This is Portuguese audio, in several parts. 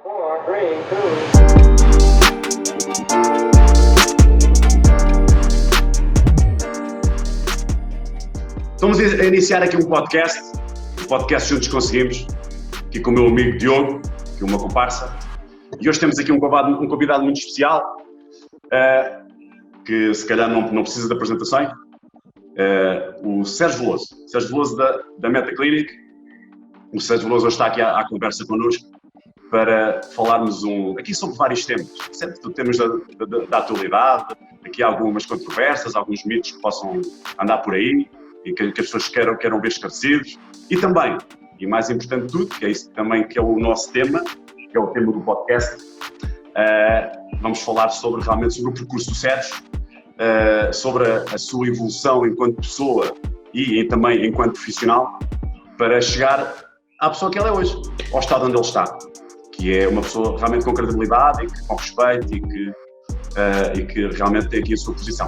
Four, three, two. Estamos a iniciar aqui um podcast Juntos Conseguimos, aqui com o meu amigo Diogo, que é uma comparsa, e hoje temos aqui um convidado muito especial, que se calhar não precisa de apresentação, o Sérgio Veloso da Metaclinic. O Sérgio Veloso hoje está aqui à conversa connosco para falarmos aqui sobre vários temas, sempre temas da atualidade, aqui há algumas controvérsias, alguns mitos que possam andar por aí e que as pessoas queiram ver esclarecidos, e também, e mais importante de tudo, que é isso também que é o nosso tema, que é o tema do podcast, vamos falar realmente sobre o percurso do Sérgio, sobre a sua evolução enquanto pessoa e também enquanto profissional, para chegar à pessoa que ele é hoje, ao estado onde ele está, que é uma pessoa realmente com credibilidade, e com respeito e que realmente tem aqui a sua posição,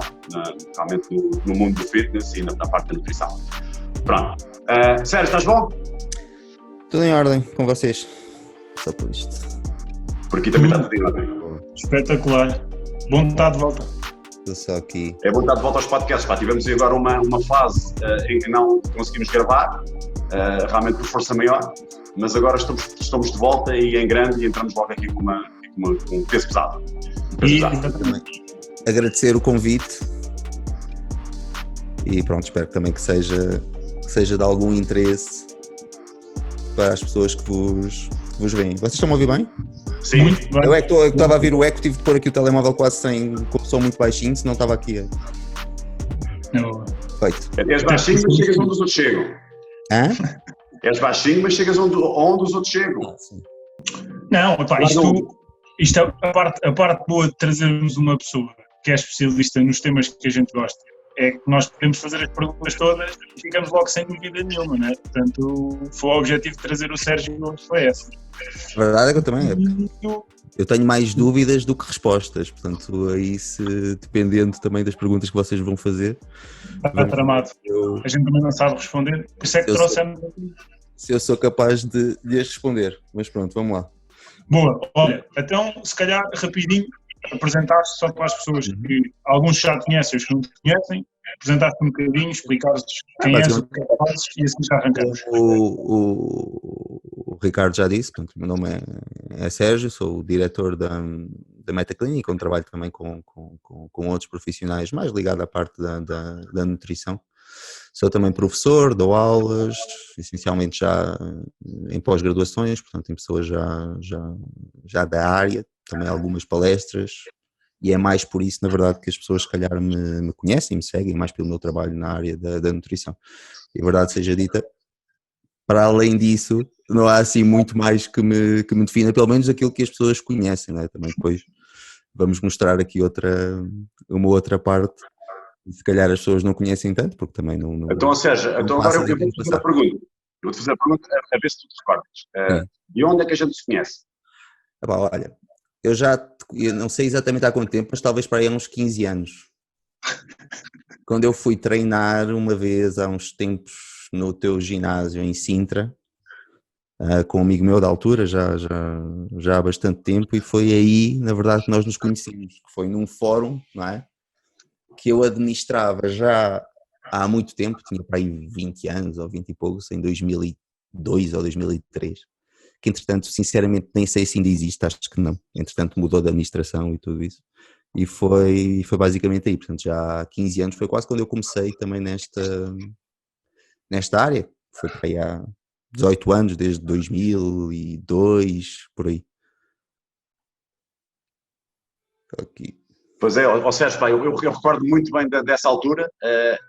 realmente no mundo do fitness e na parte da nutrição. Pronto. Sérgio, estás bom? Tudo em ordem, com vocês. Só por isto. Por aqui também está tudo em ordem. Espetacular. Bom estar de volta. Estou só aqui. É bom estar de volta aos podcasts. Tivemos agora uma fase em que não conseguimos gravar, realmente por força maior, mas agora estamos de volta e em grande, e entramos logo aqui com um peso pesado. Agradecer o convite e pronto, espero também que seja de algum interesse para as pessoas que vos veem. Vocês estão a ouvir bem? Sim. Muito bem. Eu é que estava a vir o eco, tive de pôr aqui o telemóvel quase sem, como sou muito baixinho, senão estava aqui. Não. Feito. És baixinho, mas chegas onde os outros chegam. Hã? És baixinho, mas chegas onde os outros chegam. Sim. Não, epá, isto é a parte boa de trazermos uma pessoa que é especialista nos temas que a gente gosta. É que nós podemos fazer as perguntas todas e ficamos logo sem dúvida nenhuma, não é? Portanto, foi o objetivo de trazer o Sérgio hoje, foi esse. A verdade é que eu também. Eu tenho mais dúvidas do que respostas, portanto, aí dependendo também das perguntas que vocês vão fazer. Está tramado. A gente também não sabe responder, por isso é que trouxemos. Se eu sou capaz de lhes responder, mas pronto, vamos lá. Boa, olha, então se calhar rapidinho apresentaste só para as pessoas que alguns já te conhecem, os que não te conhecem, apresentaste um bocadinho, explicaste quem és, o que é que fazes e assim já arrancamos. O Ricardo já disse, portanto, o meu nome é Sérgio, sou o diretor da Metaclinic, onde trabalho também com outros profissionais mais ligados à parte da nutrição. Sou também professor, dou aulas, essencialmente já em pós-graduações, portanto em pessoas já da área, também algumas palestras, e é mais por isso, na verdade, que as pessoas se calhar me conhecem, me seguem, mais pelo meu trabalho na área da nutrição. E a verdade seja dita, para além disso, não há assim muito mais que me defina, pelo menos aquilo que as pessoas conhecem, não é? Também depois vamos mostrar aqui uma outra parte. Se calhar as pessoas não conhecem tanto, porque também não Então, Sérgio, agora eu vou-te fazer a pergunta. Eu vou-te fazer a pergunta a ver se tu te recordas. De onde é que a gente se conhece? Olha, eu não sei exatamente há quanto tempo, mas talvez para aí há uns 15 anos. Quando eu fui treinar uma vez há uns tempos no teu ginásio em Sintra, com um amigo meu da altura, já há bastante tempo, e foi aí, na verdade, que nós nos conhecemos, que foi num fórum, não é? Que eu administrava já há muito tempo, tinha para aí 20 anos ou 20 e poucos, em 2002 ou 2003, que entretanto, sinceramente, nem sei se ainda existe, acho que não, entretanto mudou de administração e tudo isso, e foi basicamente aí, portanto já há 15 anos, foi quase quando eu comecei também nesta área, foi para aí há 18 anos, desde 2002, por aí. Aqui. Pois é, Sérgio, eu recordo muito bem dessa altura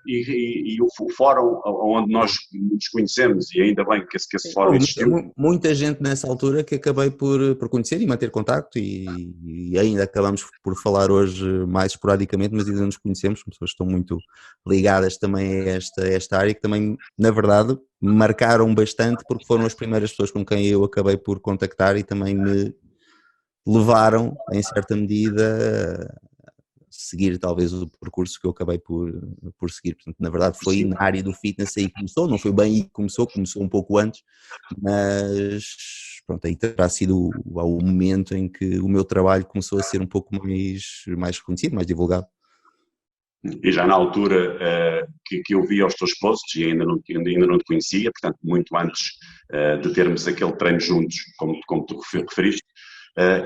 e o fórum onde nós nos conhecemos, e ainda bem que esse fórum existiu. Muita gente nessa altura que acabei por conhecer e manter contacto e ainda acabamos por falar hoje mais esporadicamente, mas ainda nos conhecemos, pessoas que estão muito ligadas também a esta área, que também, na verdade, me marcaram bastante porque foram as primeiras pessoas com quem eu acabei por contactar e também me levaram, em certa medida, seguir talvez o percurso que eu acabei por seguir. Portanto, na verdade foi na área do fitness aí que começou, não foi bem aí que começou um pouco antes, mas pronto, aí terá sido o momento em que o meu trabalho começou a ser um pouco mais reconhecido, mais divulgado. E já na altura que eu vi os teus posts e ainda não te conhecia, portanto, muito antes de termos aquele treino juntos, como tu referiste,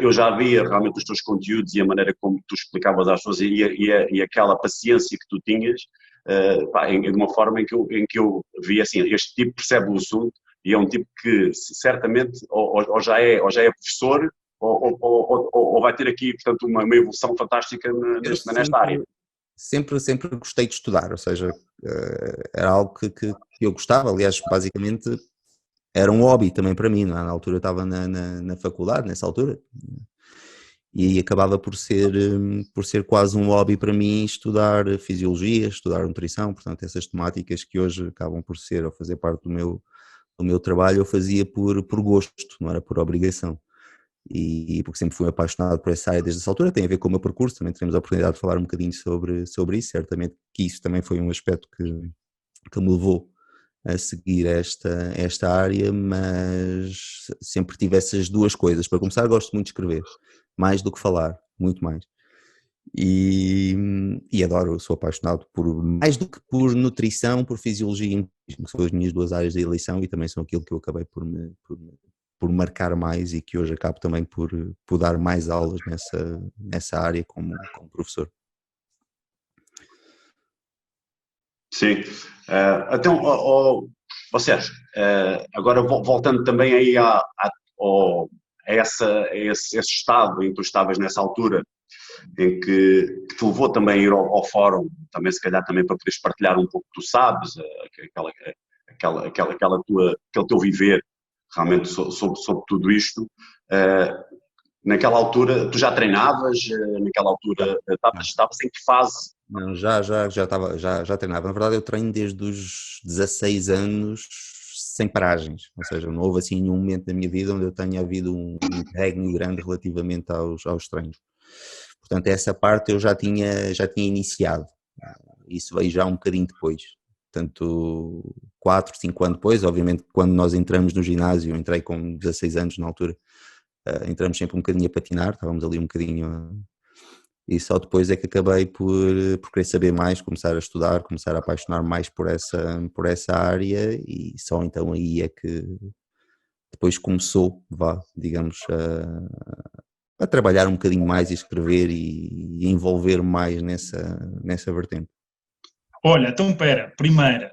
eu já via realmente os teus conteúdos e a maneira como tu explicavas às pessoas e aquela paciência que tu tinhas, de uma forma em que eu vi assim, este tipo percebe o assunto e é um tipo que certamente ou já é professor ou vai ter aqui, portanto, uma evolução fantástica nesta área. Sempre gostei de estudar, ou seja, era algo que eu gostava, aliás, basicamente era um hobby também para mim, não é? Na altura eu estava na faculdade, nessa altura, e acabava por ser quase um hobby para mim estudar fisiologia, estudar nutrição, portanto essas temáticas que hoje acabam por ser ou fazer parte do meu trabalho, eu fazia por gosto, não era por obrigação. E porque sempre fui apaixonado por essa área desde essa altura, tem a ver com o meu percurso, também teremos a oportunidade de falar um bocadinho sobre isso, certamente que isso também foi um aspecto que me levou a seguir esta área, mas sempre tive essas duas coisas. Para começar, gosto muito de escrever, mais do que falar, muito mais. E adoro, sou apaixonado mais do que por nutrição, por fisiologia, que são as minhas duas áreas de eleição e também são aquilo que eu acabei por marcar mais e que hoje acabo também por dar mais aulas nessa área como professor. Sim. Então, Sérgio, agora voltando também aí a esse estado em que tu estavas nessa altura, em que te levou também a ir ao fórum, também se calhar também para poderes partilhar um pouco, tu sabes, aquele teu viver realmente sobre tudo isto. Naquela altura, tu já treinavas? Naquela altura, estavas em que fase? Não, já treinava. Na verdade, eu treino desde os 16 anos sem paragens, ou seja, não houve assim nenhum momento da minha vida onde eu tenha havido um interregno grande relativamente aos treinos. Portanto, essa parte eu já tinha iniciado. Isso veio já um bocadinho depois. Portanto, 4, 5 anos depois, obviamente, quando nós entramos no ginásio, eu entrei com 16 anos na altura, entramos sempre um bocadinho a patinar, estávamos ali um bocadinho e só depois é que acabei por querer saber mais, começar a estudar, começar a apaixonar mais por essa área e só então aí é que depois começou, digamos, a trabalhar um bocadinho mais e escrever e envolver mais nessa vertente. Olha, então pera, primeira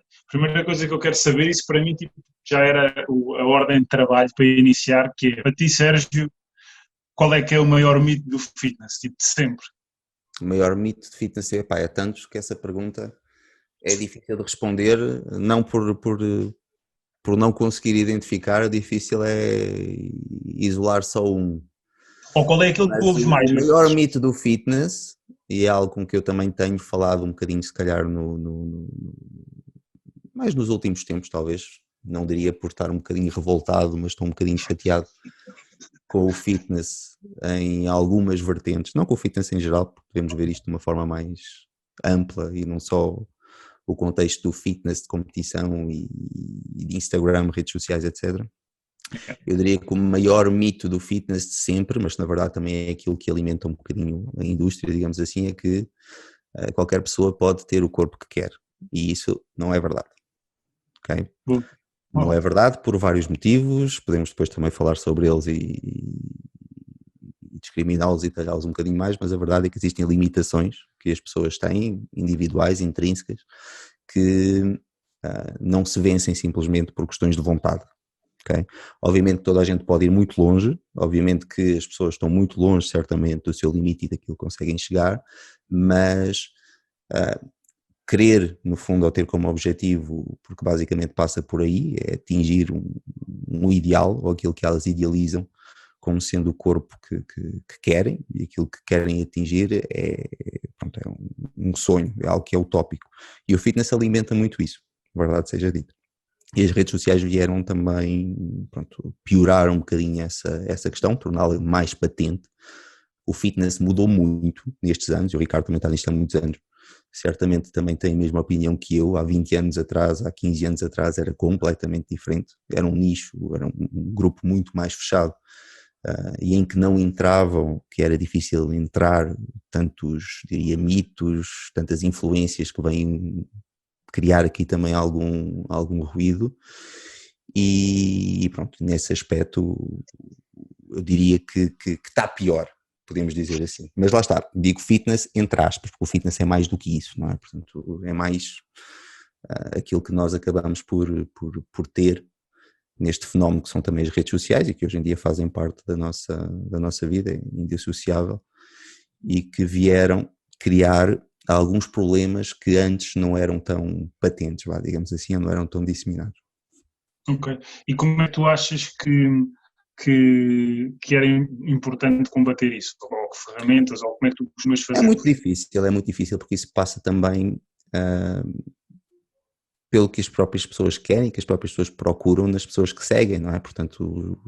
coisa que eu quero saber, isso para mim tipo, já era a ordem de trabalho para iniciar, que é, para ti, Sérgio, qual é que é o maior mito do fitness, tipo de sempre? O maior mito de fitness é tantos que essa pergunta é difícil de responder, não por não conseguir identificar, difícil é isolar só um. Ou qual é aquele que ouves mais? O maior mito do fitness, e é algo com que eu também tenho falado um bocadinho, se calhar, mais nos últimos tempos, talvez, não diria por estar um bocadinho revoltado, mas estou um bocadinho chateado com o fitness em algumas vertentes, não com o fitness em geral, porque podemos ver isto de uma forma mais ampla e não só o contexto do fitness de competição e de Instagram, redes sociais, etc. Eu diria que o maior mito do fitness de sempre, mas na verdade também é aquilo que alimenta um bocadinho a indústria, digamos assim, é que qualquer pessoa pode ter o corpo que quer e isso não é verdade, ok? Não é verdade por vários motivos, podemos depois também falar sobre eles e discriminá-los e detalhá-los um bocadinho mais, mas a verdade é que existem limitações que as pessoas têm, individuais, intrínsecas, que não se vencem simplesmente por questões de vontade. Okay? Obviamente que toda a gente pode ir muito longe, obviamente que as pessoas estão muito longe certamente do seu limite e daquilo que conseguem chegar, mas querer no fundo ou ter como objetivo, porque basicamente passa por aí, é atingir um ideal ou aquilo que elas idealizam como sendo o corpo que querem e aquilo que querem atingir é um sonho, é algo que é utópico e o fitness alimenta muito isso, verdade seja dito. E as redes sociais vieram também piorar um bocadinho essa questão, torná-la mais patente. O fitness mudou muito nestes anos, e o Ricardo também está nisto há muitos anos. certamente também têm a mesma opinião que eu. Há 20 anos atrás, há 15 anos atrás era completamente diferente, era um nicho, era um grupo muito mais fechado, e em que não entravam, que era difícil entrar, tantos, diria, mitos, tantas influências que vêm criar aqui também algum ruído, e pronto, nesse aspecto eu diria que está pior, podemos dizer assim. Mas lá está, digo fitness entre aspas, porque o fitness é mais do que isso, não é? Portanto, é mais aquilo que nós acabamos por ter neste fenómeno que são também as redes sociais e que hoje em dia fazem parte da nossa vida, é indissociável, e que vieram criar alguns problemas que antes não eram tão patentes, digamos assim, ou não eram tão disseminados. Ok. E como é que tu achas que era importante combater isso? Ou que ferramentas, ou como é que tu costumas fazer? É muito difícil porque isso passa também pelo que as próprias pessoas querem, que as próprias pessoas procuram nas pessoas que seguem, não é? Portanto,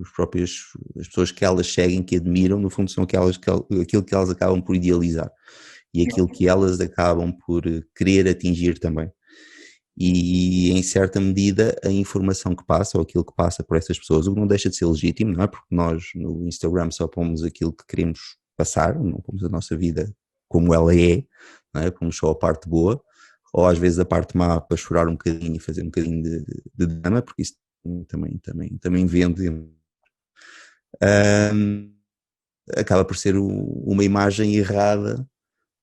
as pessoas que elas seguem, que admiram, no fundo são aquilo que elas acabam por idealizar e aquilo que elas acabam por querer atingir também. E em certa medida a informação que passa ou aquilo que passa por essas pessoas, o que não deixa de ser legítimo, não é? Porque nós no Instagram só pomos aquilo que queremos passar, não pomos a nossa vida como ela é, não é? Pomos só a parte boa, ou às vezes a parte má para chorar um bocadinho e fazer um bocadinho de drama, porque isso também vende. Acaba por ser uma imagem errada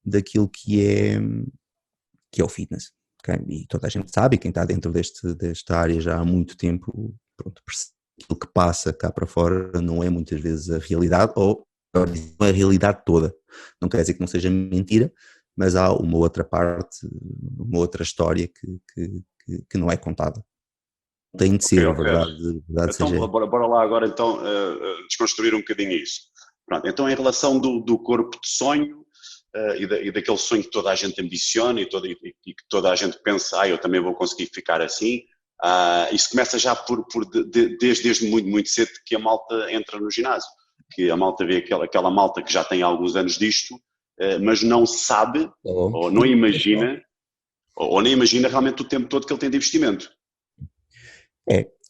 daquilo que é o fitness. Okay? E toda a gente sabe, quem está dentro desta área já há muito tempo, pronto, aquilo que passa cá para fora não é muitas vezes a realidade, ou não é a realidade toda. Não quer dizer que não seja mentira, mas há uma outra parte, uma outra história que não é contada. Tem de ser, Okay. verdade então, seja. bora lá agora então desconstruir um bocadinho isso. Pronto, então em relação do corpo de sonho e daquele sonho que toda a gente ambiciona e que toda a gente pensa, eu também vou conseguir ficar assim, isso começa já desde muito, muito cedo que a malta entra no ginásio, que a malta vê aquela malta que já tem alguns anos disto, mas não sabe ou não imagina, ou nem imagina realmente o tempo todo que ele tem de investimento.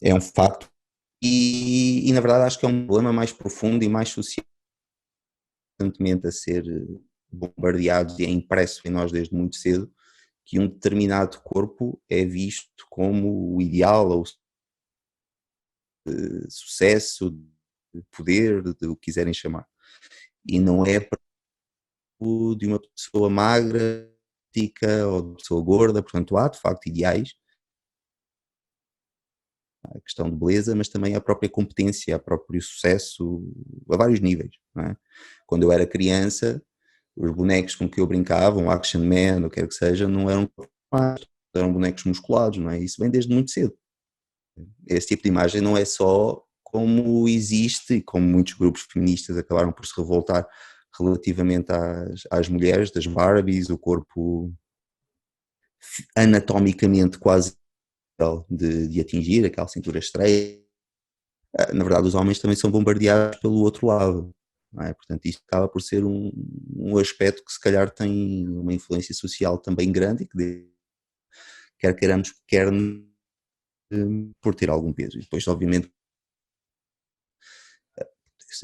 É um facto e na verdade acho que é um problema mais profundo e mais social, constantemente a ser bombardeados e é impresso em nós desde muito cedo que um determinado corpo é visto como o ideal ou sucesso, poder, de o que quiserem chamar, e não é de uma pessoa magra ou de uma pessoa gorda, portanto há de facto ideais, a questão de beleza, mas também a própria competência, o próprio sucesso a vários níveis, não é? Quando eu era criança, os bonecos com que eu brincava, um Action Man, ou o que quer que seja, não eram eram bonecos musculados, não é? Isso vem desde muito cedo. Esse tipo de imagem não é só como existe, e como muitos grupos feministas acabaram por se revoltar relativamente às mulheres, das Barbies, o corpo anatomicamente quase de atingir, aquela cintura estreita. Na verdade, os homens também são bombardeados pelo outro lado, não é? Portanto, isto acaba por ser um aspecto que se calhar tem uma influência social também grande e que quer queiramos, quer por ter algum peso. E depois, obviamente,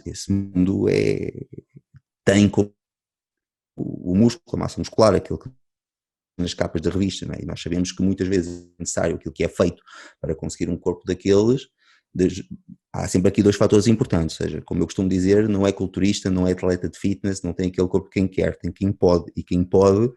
esse mundo tem como o músculo, a massa muscular, aquilo que nas capas da revista, não é? E nós sabemos que muitas vezes é necessário aquilo que é feito para conseguir um corpo daqueles. Há sempre aqui dois fatores importantes, ou seja, como eu costumo dizer, não é culturista, não é atleta de fitness, não tem aquele corpo quem quer, tem quem pode, e quem pode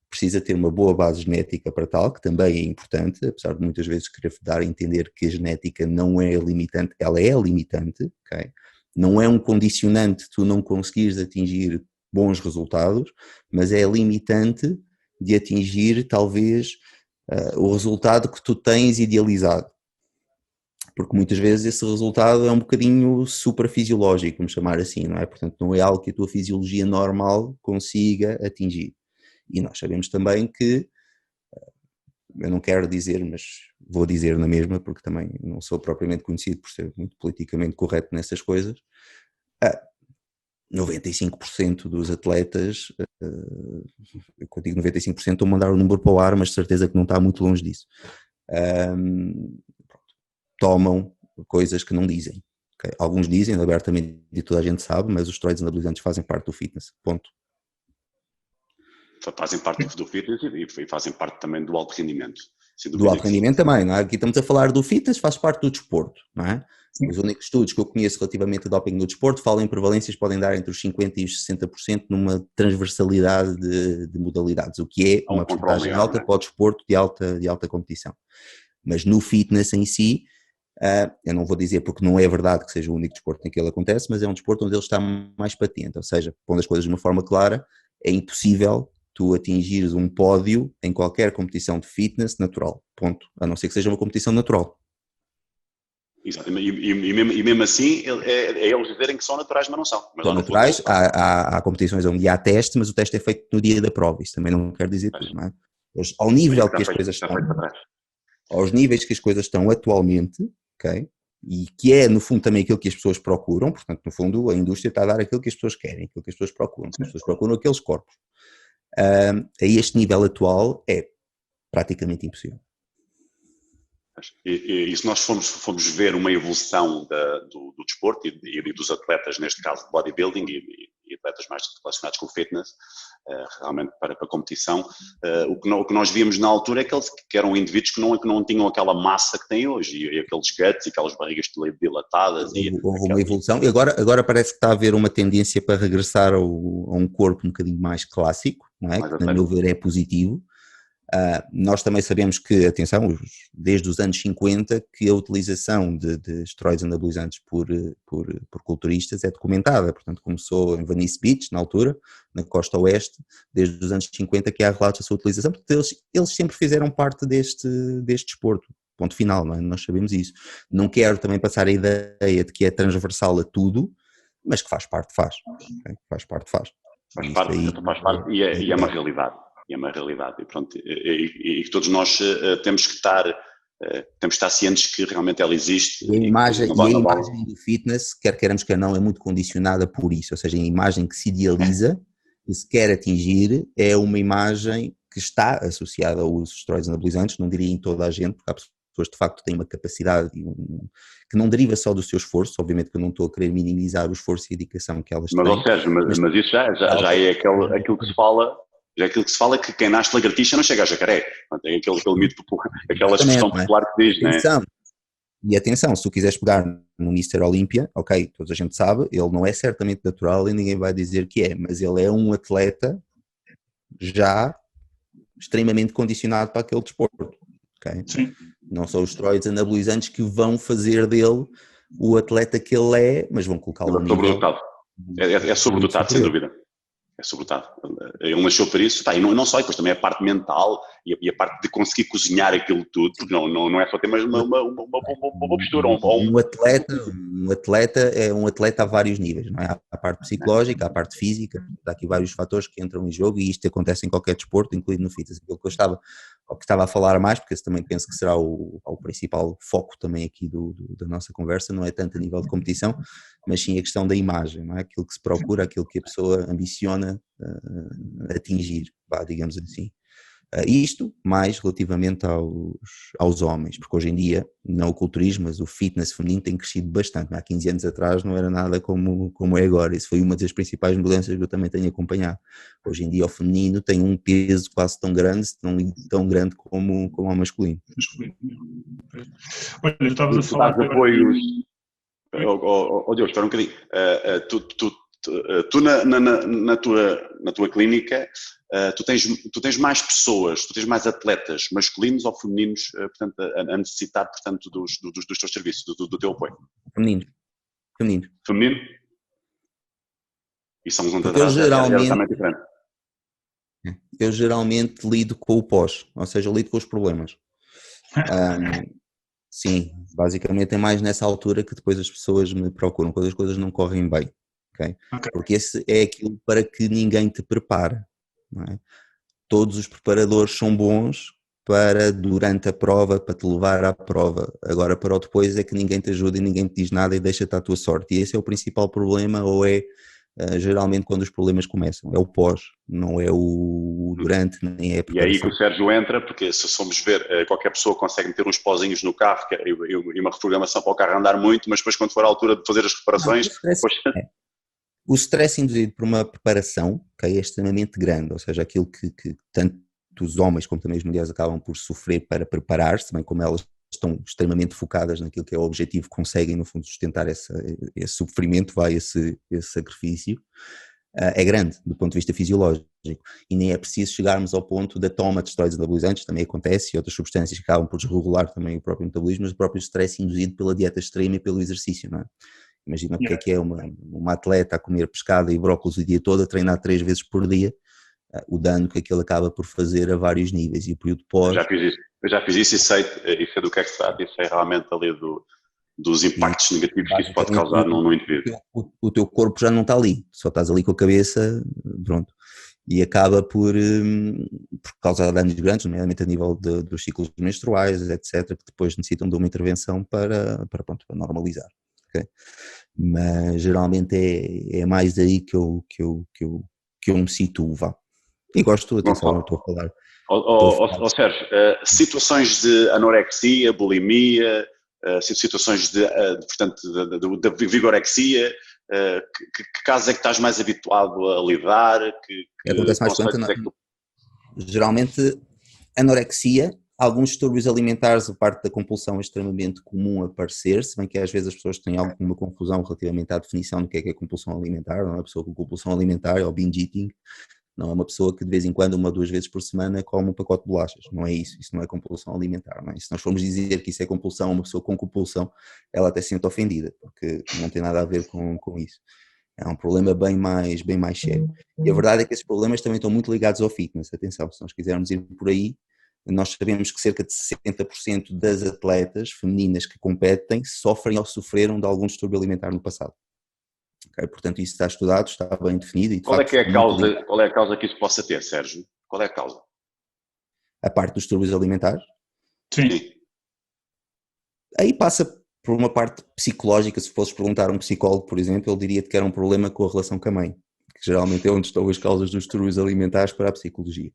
precisa ter uma boa base genética para tal, que também é importante, apesar de muitas vezes querer dar a entender que a genética não é limitante, ela é limitante, okay? Não é um condicionante tu não conseguires atingir bons resultados, mas é limitante de atingir talvez o resultado que tu tens idealizado, porque muitas vezes esse resultado é um bocadinho suprafisiológico, vamos chamar assim, não é? Portanto, não é algo que a tua fisiologia normal consiga atingir. E nós sabemos também que, eu não quero dizer, mas vou dizer na mesma, porque também não sou propriamente conhecido por ser muito politicamente correto nessas coisas, 95% dos atletas, eu digo 95%, estou a mandar o número para o ar, mas de certeza que não está muito longe disso, tomam coisas que não dizem. Okay? Alguns dizem abertamente e toda a gente sabe, mas os esteroides anabolizantes fazem parte do fitness, ponto. Fazem parte do fitness e fazem parte também do alto rendimento. Do alto rendimento também, não é? Aqui estamos a falar do fitness, faz parte do desporto, não é? Sim. Os únicos estudos que eu conheço relativamente a doping no desporto falam em prevalências que podem dar entre os 50% e os 60% numa transversalidade de modalidades, o que é uma porcentagem alta para o desporto de alta competição. Mas no fitness em si, eu não vou dizer porque não é verdade que seja o único desporto em que ele acontece, mas é um desporto onde ele está mais patente, ou seja, pondo as coisas de uma forma clara, é impossível tu atingires um pódio em qualquer competição de fitness natural, ponto, a não ser que seja uma competição natural. Exato, e mesmo assim é eles dizerem que são naturais, mas não são. São naturais, há competições onde há teste, mas o teste é feito no dia da prova, isso também não quer dizer tudo, não é? Ao nível que as coisas estão, aos níveis que as coisas estão atualmente, ok? E que é no fundo também aquilo que as pessoas procuram, portanto no fundo a indústria está a dar aquilo que as pessoas querem, aquilo que as pessoas procuram, as pessoas procuram aqueles corpos. A este nível atual é praticamente impossível. E se nós formos ver uma evolução do desporto e dos atletas, neste caso de bodybuilding e atletas mais relacionados com o fitness, realmente para a competição, o que nós víamos na altura é que eram indivíduos que não tinham aquela massa que têm hoje, e aqueles guts e aquelas barrigas dilatadas. Houve uma evolução, e agora parece que está a haver uma tendência para regressar a um corpo um bocadinho mais clássico, não é? Que, na meu ver, é positivo. Nós também sabemos que, atenção, desde os anos 50 que a utilização de esteroides anabolizantes por culturistas é documentada, portanto começou em Venice Beach, na altura, na costa oeste, desde os anos 50 que há relatos da sua utilização, porque eles sempre fizeram parte deste desporto, ponto final, não é? Nós sabemos isso. Não quero também passar a ideia de que é transversal a tudo, mas que faz parte, okay? Faz parte. Faz parte e é uma realidade. E é uma realidade, e pronto, e todos nós temos que estar cientes que realmente ela existe. A imagem do fitness, quer queiramos quer não, é muito condicionada por isso, ou seja, a imagem que se idealiza, que se quer atingir, é uma imagem que está associada ao uso de esteroides anabolizantes, não diria em toda a gente, porque há pessoas que de facto têm uma capacidade que não deriva só do seu esforço, obviamente que eu não estou a querer minimizar o esforço e a dedicação que elas têm. Mas isso já é aquilo que se fala. Já aquilo que se fala é que quem nasce lagartixa não chega a jacaré. Tem aquele mito popular, aquela expressão popular que diz, não é? E atenção, se tu quiseres pegar no Mr. Olympia, ok, toda a gente sabe, ele não é certamente natural e ninguém vai dizer que é, mas ele é um atleta já extremamente condicionado para aquele desporto, ok? Sim. Não são os esteroides anabolizantes que vão fazer dele o atleta que ele é, mas vão colocá-lo no nível... É sobredotado, sem dúvida. É sobredotado. Ele nasceu para isso, e não só, e depois também a parte mental e a parte de conseguir cozinhar aquilo tudo, porque não é só ter uma postura. Um atleta é um atleta a vários níveis, não é? Há a parte psicológica, há a parte física, há aqui vários fatores que entram em jogo e isto acontece em qualquer desporto, incluindo no fitness. Aquilo que eu estava a falar mais, porque esse também penso que será o principal foco também aqui da nossa conversa, não é tanto a nível de competição, mas sim a questão da imagem, não é? Aquilo que se procura, aquilo que a pessoa ambiciona atingir, digamos assim. Isto mais relativamente aos homens, porque hoje em dia, não o culturismo, mas o fitness feminino tem crescido bastante. Há 15 anos atrás não era nada como é agora, isso foi uma das principais mudanças que eu também tenho acompanhado. Hoje em dia o feminino tem um peso quase tão grande, tão grande como ao masculino. Olha, eu estava a falar... apoios... Deus, espera um bocadinho. Tu na tua clínica, tu tens mais pessoas, tu tens mais atletas masculinos ou femininos, portanto, a necessitar, portanto, dos teus serviços, do teu apoio? Feminino. Feminino? E somos um totalmente diferente. Eu geralmente lido com o pós, ou seja, eu lido com os problemas. Sim, basicamente é mais nessa altura que depois as pessoas me procuram, quando as coisas não correm bem. Okay? Porque esse é aquilo para que ninguém te prepara, não é? Todos os preparadores são bons para durante a prova, para te levar à prova, agora para o depois é que ninguém te ajuda e ninguém te diz nada e deixa-te à tua sorte, e esse é o principal problema, ou é geralmente quando os problemas começam. É o pós, não é o durante, nem é a E é aí que preparação. o Sérgio entra, porque se formos ver, qualquer pessoa consegue meter uns pozinhos no carro e uma reprogramação para o carro andar muito, mas depois quando for a altura de fazer as Não, reparações, depois... o stress induzido por uma preparação, okay, é extremamente grande, ou seja, aquilo que tanto os homens como também as mulheres acabam por sofrer para preparar-se, bem como elas estão extremamente focadas naquilo que é o objetivo, conseguem no fundo sustentar esse sofrimento, esse sacrifício, é grande do ponto de vista fisiológico, e nem é preciso chegarmos ao ponto da toma de esteroides anabolizantes, também acontece, e outras substâncias que acabam por desregular também o próprio metabolismo, mas o próprio stress induzido pela dieta extrema e pelo exercício, não é? Imagina o que é uma atleta a comer pescado e brócolis o dia todo, a treinar 3 vezes por dia, o dano que aquilo acaba por fazer a vários níveis, e o período pós... Eu já fiz isso e sei do que é que se trata, e sei realmente ali dos impactos negativos que isso pode causar no indivíduo. O teu corpo já não está ali, só estás ali com a cabeça, pronto, e acaba por causar danos grandes, nomeadamente a nível dos ciclos menstruais, etc., que depois necessitam de uma intervenção para normalizar. Okay? Mas geralmente é mais aí que eu me situo, vá. E gosto, atenção, não estou a falar. Sérgio, situações de anorexia, bulimia, situações de vigorexia, que casos é que estás mais habituado a lidar? Acontece mais frequente, geralmente anorexia, alguns distúrbios alimentares, a parte da compulsão é extremamente comum aparecer, se bem que às vezes as pessoas têm alguma confusão relativamente à definição do que é compulsão alimentar, não é uma pessoa com compulsão alimentar ou binge eating, não é uma pessoa que de vez em quando, 1 ou 2 vezes por semana, come um pacote de bolachas, não é isso não é compulsão alimentar, não é? Se nós formos dizer que isso é compulsão, uma pessoa com compulsão, ela até se sente ofendida, porque não tem nada a ver com isso. É um problema bem mais sério. E a verdade é que esses problemas também estão muito ligados ao fitness, atenção, se nós quisermos ir por aí, nós sabemos que cerca de 60% das atletas femininas que competem sofrem ou sofreram de algum distúrbio alimentar no passado. Okay? Portanto, isso está estudado, está bem definido. E de qual facto, é a causa que isso possa ter, Sérgio? Qual é a causa? A parte dos distúrbios alimentares? Sim. Aí passa por uma parte psicológica. Se fosses perguntar a um psicólogo, por exemplo, ele diria-te que era um problema com a relação com a mãe, que geralmente é onde estão as causas dos distúrbios alimentares para a psicologia.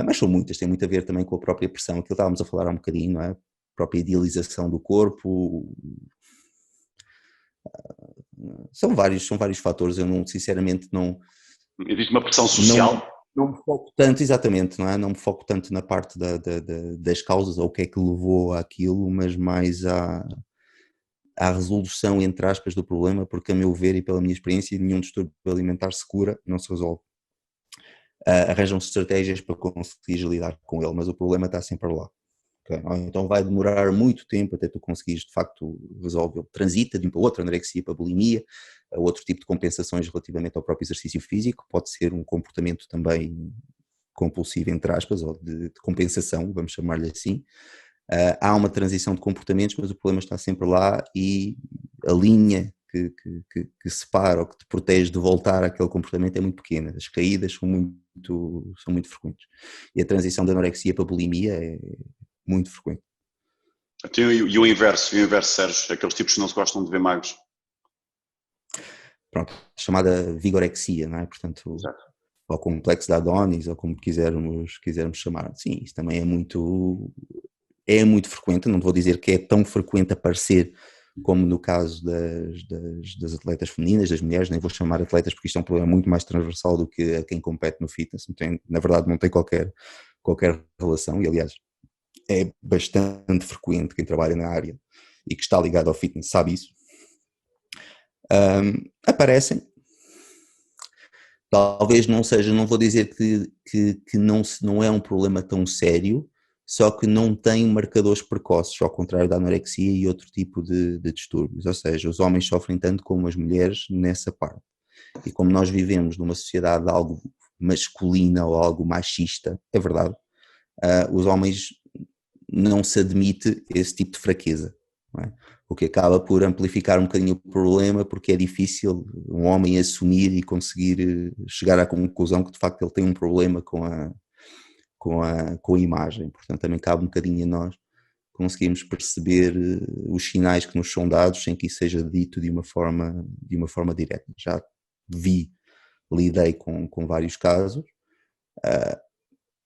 Mas são muitas, tem muito a ver também com a própria pressão, aquilo estávamos a falar há um bocadinho, não é? A própria idealização do corpo, são vários fatores, eu não, sinceramente não... Existe uma pressão social? Não me foco tanto, exatamente, não é? Não me foco tanto na parte das causas ou o que é que levou àquilo, mas mais à resolução, entre aspas, do problema, porque a meu ver e pela minha experiência, nenhum distúrbio alimentar se cura, não se resolve. Arranjam-se estratégias para conseguir lidar com ele, mas o problema está sempre lá. Okay? Então vai demorar muito tempo até tu conseguires de facto resolver. Transita de um para o outro, anorexia para bulimia, outro tipo de compensações relativamente ao próprio exercício físico, pode ser um comportamento também compulsivo, entre aspas, ou de compensação, vamos chamar-lhe assim. Há uma transição de comportamentos, mas o problema está sempre lá e a linha que separa ou que te protege de voltar àquele comportamento é muito pequena. As caídas são muito frequentes. E a transição da anorexia para bulimia é muito frequente. E o inverso, Sérgio? Aqueles tipos que não se gostam de ver magros? Pronto, chamada vigorexia, não é? Portanto, exato. Ou complexo de Adonis, ou como quisermos chamar. Sim, isso também é muito frequente, não vou dizer que é tão frequente aparecer como no caso das atletas femininas, das mulheres, nem vou chamar atletas porque isto é um problema muito mais transversal do que a quem compete no fitness, na verdade não tem qualquer relação, e aliás é bastante frequente quem trabalha na área e que está ligado ao fitness sabe isso. Aparecem, talvez não seja, não vou dizer que não é um problema tão sério, só que não tem marcadores precoces, ao contrário da anorexia e outro tipo de distúrbios, ou seja, os homens sofrem tanto como as mulheres nessa parte. E como nós vivemos numa sociedade algo masculina ou algo machista, é verdade, os homens não se admite esse tipo de fraqueza, não é? O que acaba por amplificar um bocadinho o problema, porque é difícil um homem assumir e conseguir chegar à conclusão que de facto ele tem um problema com a imagem. Portanto também cabe um bocadinho a nós conseguirmos perceber os sinais que nos são dados sem que isso seja dito de uma forma direta. Já lidei com vários casos.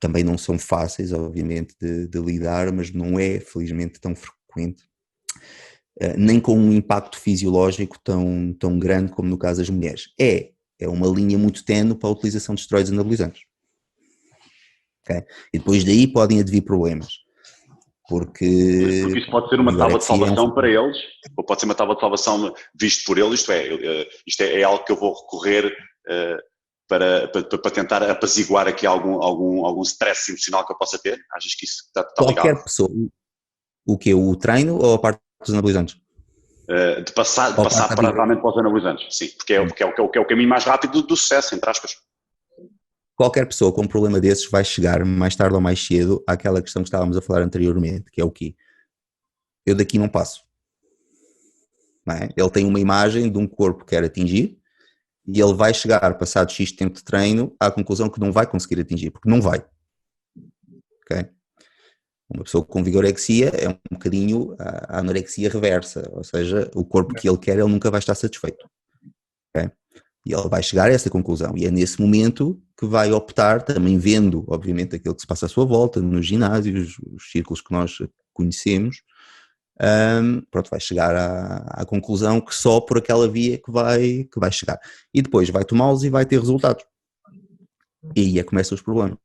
Também não são fáceis, obviamente, de lidar, mas não é, felizmente, tão frequente, nem com um impacto fisiológico tão grande como no caso das mulheres. É uma linha muito ténue para a utilização de esteroides anabolizantes. Okay? E depois daí podem advir problemas. Porque isso pode ser uma tábua de salvação para eles, ou pode ser uma tábua de salvação visto por eles, isto é algo que eu vou recorrer para tentar apaziguar aqui algum stress emocional que eu possa ter? Achas que isso está ligado? Qualquer pessoa, o que? O treino ou a parte dos anabolizantes? De passar realmente para os anabolizantes, sim, porque é o caminho mais rápido do sucesso, entre aspas. Qualquer pessoa com um problema desses vai chegar mais tarde ou mais cedo àquela questão que estávamos a falar anteriormente, que é o quê? Eu daqui não passo. Não é? Ele tem uma imagem de um corpo que quer atingir e ele vai chegar, passado X tempo de treino, à conclusão que não vai conseguir atingir, porque não vai. Okay? Uma pessoa com vigorexia é um bocadinho a anorexia reversa, ou seja, o corpo que ele quer, ele nunca vai estar satisfeito. Okay? E ele vai chegar a essa conclusão, e é nesse momento que vai optar, também vendo, obviamente, aquilo que se passa à sua volta, nos ginásios, os círculos que nós conhecemos, vai chegar à conclusão que só por aquela via que vai chegar. E depois vai tomá-los e vai ter resultados. E aí começam os problemas.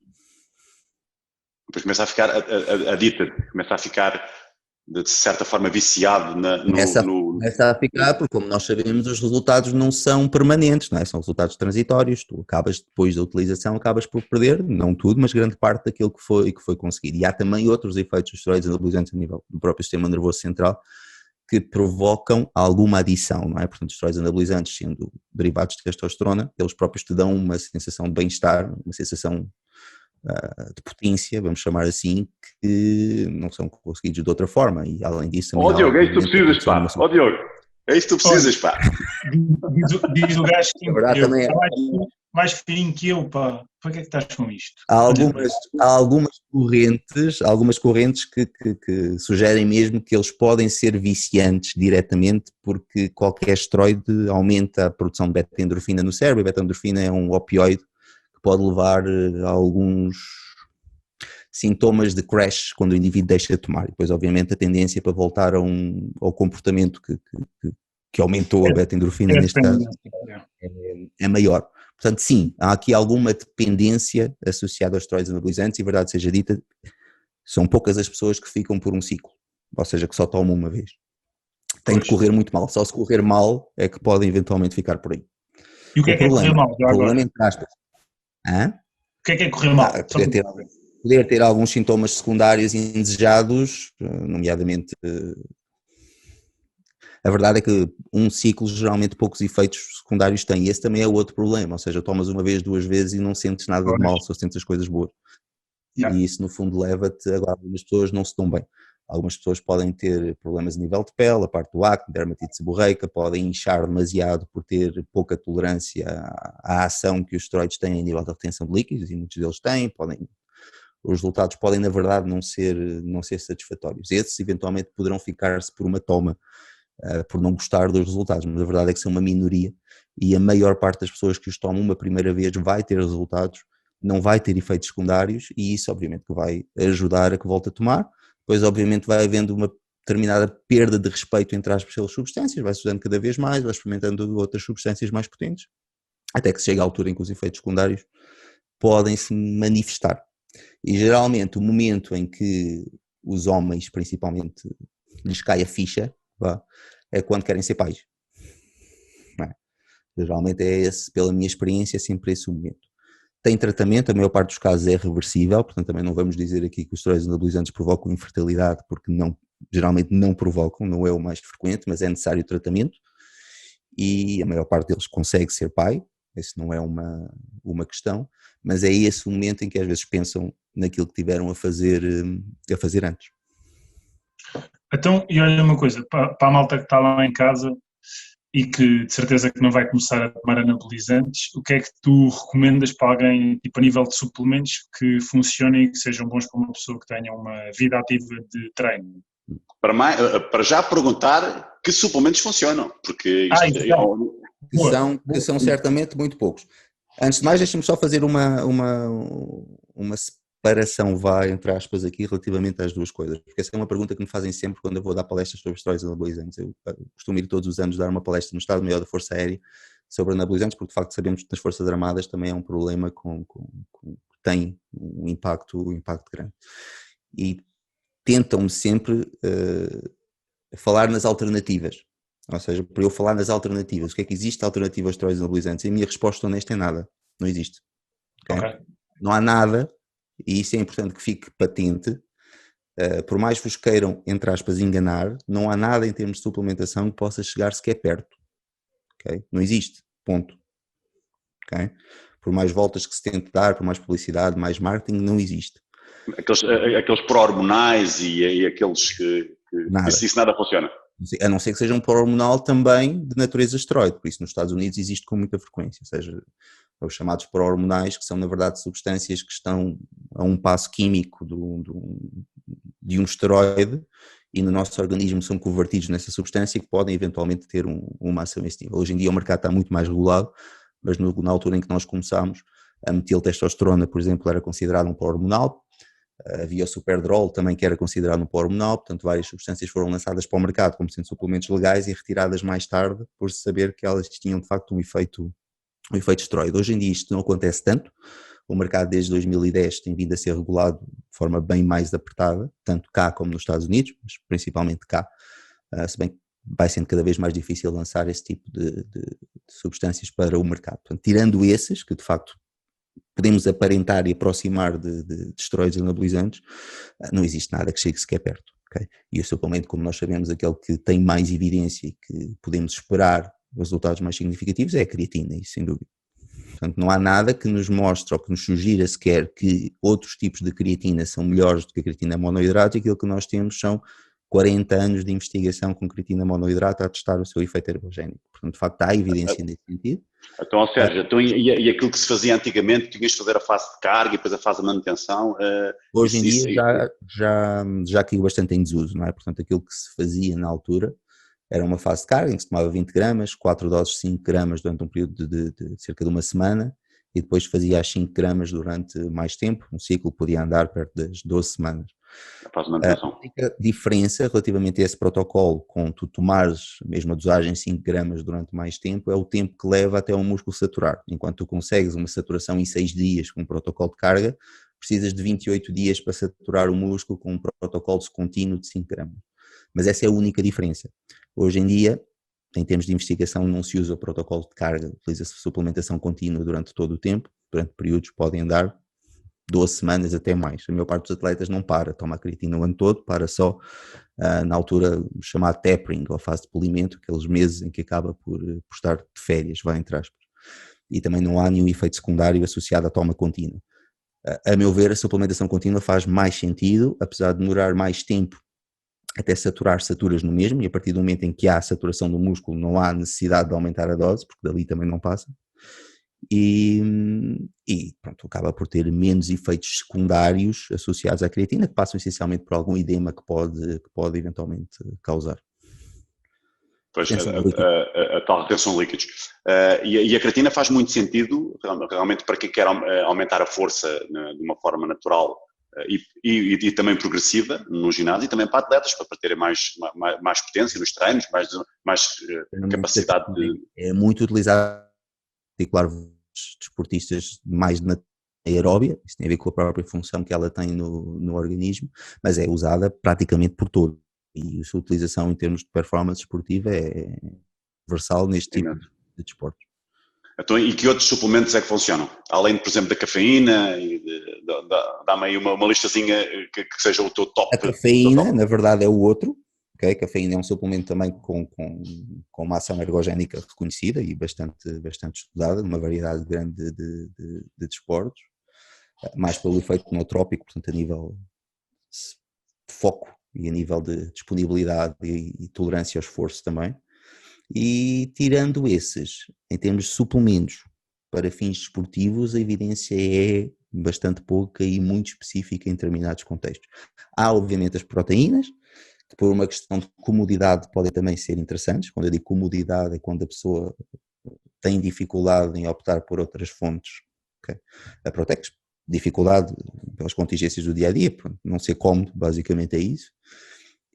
Depois começa a ficar addicted, começa a ficar de certa forma viciado Começa a ficar, porque como nós sabemos, os resultados não são permanentes, não é? São resultados transitórios, tu acabas depois da utilização, acabas por perder, não tudo, mas grande parte daquilo que foi conseguido. E há também outros efeitos dos esteroides anabolizantes a nível do próprio sistema nervoso central que provocam alguma adição, não é? Portanto, os esteroides anabolizantes, sendo derivados de testosterona, eles próprios te dão uma sensação de bem-estar, uma sensação de potência, vamos chamar assim, que não são conseguidos de outra forma, e além disso também... Diogo, é isso que tu precisas, pá! Diogo, é isso que tu precisas, pá! Diz o gajo que também está mais fininho que eu, pá! Para que é que estás com isto? Há algumas correntes que sugerem mesmo que eles podem ser viciantes diretamente, porque qualquer esteroide aumenta a produção de beta-endorfina no cérebro, e beta-endorfina é um opioide pode levar a alguns sintomas de crash quando o indivíduo deixa de tomar. E depois, obviamente, a tendência para voltar ao comportamento que aumentou a beta-endorfina, neste caso, é maior. Portanto, sim, há aqui alguma dependência associada aos esteroides anabolizantes e, verdade seja dita, são poucas as pessoas que ficam por um ciclo, ou seja, que só tomam uma vez. Tem de correr muito mal. Só se correr mal é que podem eventualmente ficar por aí. E o que é correr mal? O problema, entre aspas, o que é correr mal? Poder ter alguns sintomas secundários indesejados, nomeadamente, a verdade é que um ciclo geralmente poucos efeitos secundários tem, e esse também é o outro problema, ou seja, tomas uma vez, duas vezes e não sentes nada de mal, só sentes as coisas boas. E isso no fundo leva-te, agora algumas pessoas não se dão bem. Algumas pessoas podem ter problemas a nível de pele, a parte do acne, dermatite seborreica, podem inchar demasiado por ter pouca tolerância à ação que os esteroides têm a nível da retenção de líquidos, e muitos deles têm, os resultados podem na verdade não ser satisfatórios. Esses eventualmente poderão ficar-se por uma toma, por não gostar dos resultados, mas a verdade é que são uma minoria, e a maior parte das pessoas que os tomam uma primeira vez vai ter resultados, não vai ter efeitos secundários, e isso obviamente que vai ajudar a que volte a tomar. Depois, obviamente, vai havendo uma determinada perda de respeito entre as substâncias, vai estudando cada vez mais, vai experimentando outras substâncias mais potentes, até que se chega à altura em que os efeitos secundários podem se manifestar. E geralmente o momento em que os homens, principalmente, lhes cai a ficha, é quando querem ser pais. Não é? Geralmente é esse, pela minha experiência, é sempre esse o momento. Tem tratamento, a maior parte dos casos é reversível, portanto também não vamos dizer aqui que os esteroides anabolizantes provocam infertilidade, porque geralmente não provocam, não é o mais frequente, mas é necessário tratamento, e a maior parte deles consegue ser pai, isso não é uma questão, mas é esse o momento em que às vezes pensam naquilo que tiveram a fazer antes. Então, e olha uma coisa, para a malta que está lá em casa e que de certeza que não vai começar a tomar anabolizantes, o que é que tu recomendas para alguém, tipo a nível de suplementos, que funcionem e que sejam bons para uma pessoa que tenha uma vida ativa de treino? Para já perguntar que suplementos funcionam, porque que são certamente muito poucos. Antes de mais, deixa-me só fazer uma separação, entre aspas, aqui relativamente às duas coisas, porque essa é uma pergunta que me fazem sempre quando eu vou dar palestras sobre esteroides anabolizantes. Eu costumo ir todos os anos dar uma palestra no Estado-Maior da Força Aérea sobre anabolizantes, porque de facto sabemos que nas Forças Armadas também é um problema que tem um impacto grande. E tentam-me sempre falar nas alternativas. Ou seja, para eu falar nas alternativas, o que é que existe alternativa aos esteroides anabolizantes? E a minha resposta honesta é nada. Não existe. Okay? Não há nada, e isso é importante que fique patente, por mais vos queiram, entre aspas, enganar, não há nada em termos de suplementação que possa chegar sequer perto. Okay? Não existe. Ponto. Okay? Por mais voltas que se tente dar, por mais publicidade, mais marketing, não existe. Aqueles pró-hormonais e aqueles que isso nada funciona. A não ser que seja um pró-hormonal também de natureza esteroide, por isso nos Estados Unidos existe com muita frequência, ou seja, os chamados pró-hormonais, que são na verdade substâncias que estão a um passo químico de um esteroide e no nosso organismo são convertidos nessa substância que podem eventualmente ter uma ação esse nível. Hoje em dia o mercado está muito mais regulado, mas na altura em que nós começámos, a metiltestosterona, por exemplo, era considerada um pró-hormonal. Havia o Superdrol também que era considerado um pró-hormonal, portanto várias substâncias foram lançadas para o mercado como sendo suplementos legais e retiradas mais tarde por se saber que elas tinham de facto um efeito esteroide. Hoje em dia isto não acontece tanto, o mercado desde 2010 tem vindo a ser regulado de forma bem mais apertada, tanto cá como nos Estados Unidos, mas principalmente cá, se bem que vai sendo cada vez mais difícil lançar esse tipo de substâncias para o mercado. Portanto, tirando esses, que de facto podemos aparentar e aproximar de esteroides anabolizantes, não existe nada que chegue sequer perto. Okay? E o suplemento, como nós sabemos, aquele que tem mais evidência e que podemos esperar resultados mais significativos é a creatina, isso sem dúvida. Portanto, não há nada que nos mostre ou que nos sugira sequer que outros tipos de creatina são melhores do que a creatina monoidrato, e aquilo que nós temos são 40 anos de investigação com creatina monoidrato a testar o seu efeito ergogénico. Portanto, de facto, há evidência nesse sentido. Então, ou seja, e aquilo que se fazia antigamente, tinhas de fazer a fase de carga e depois a fase de manutenção. Hoje em dia já caiu bastante em desuso, não é? Portanto, aquilo que se fazia na altura era uma fase de carga em que se tomava 20 gramas, 4 doses de 5 gramas durante um período de cerca de uma semana, e depois fazia as 5 gramas durante mais tempo, um ciclo podia andar perto das 12 semanas. A única diferença relativamente a esse protocolo, com tu tomares mesmo a dosagem 5 gramas durante mais tempo, é o tempo que leva até o músculo saturar. Enquanto tu consegues uma saturação em 6 dias com um protocolo de carga, precisas de 28 dias para saturar o músculo com um protocolo contínuo de 5 gramas. Mas essa é a única diferença. Hoje em dia, em termos de investigação, não se usa o protocolo de carga, utiliza-se suplementação contínua durante todo o tempo, durante períodos podem andar 12 semanas até mais. A maior parte dos atletas não toma a creatina o ano todo, para só na altura chamada tapering, ou fase de polimento, aqueles meses em que acaba por estar de férias, vai entre aspas. E também não há nenhum efeito secundário associado à toma contínua. A meu ver, a suplementação contínua faz mais sentido, apesar de demorar mais tempo até saturas no mesmo, e a partir do momento em que há saturação do músculo não há necessidade de aumentar a dose, porque dali também não passa. E pronto, acaba por ter menos efeitos secundários associados à creatina, que passam essencialmente por algum edema que pode eventualmente causar. Pois, a tal retenção de líquidos. E a creatina faz muito sentido, realmente, para quem quer aumentar a força de uma forma natural e também progressiva no ginásio, e também para atletas, para terem mais potência nos treinos, mais capacidade de... É muito utilizado, particularmente desportistas mais na aeróbia, isso tem a ver com a própria função que ela tem no organismo, mas é usada praticamente por todos, e a sua utilização em termos de performance esportiva é universal neste tipo de desportos. Então, e que outros suplementos é que funcionam? Além, por exemplo, da cafeína, dá-me aí uma listazinha que seja o teu top. A cafeína, na verdade, é o outro. Okay? A cafeína é um suplemento também com uma ação ergogénica reconhecida e bastante estudada, numa variedade grande de desportos, mais pelo efeito nootrópico, portanto a nível de foco e a nível de disponibilidade e tolerância ao esforço também. E tirando esses, em termos de suplementos para fins desportivos, a evidência é bastante pouca e muito específica em determinados contextos. Há obviamente as proteínas, que por uma questão de comodidade podem também ser interessantes. Quando eu digo comodidade é quando a pessoa tem dificuldade em optar por outras fontes, okay? A Protex, dificuldade pelas contingências do dia-a-dia, não ser cómodo, basicamente é isso.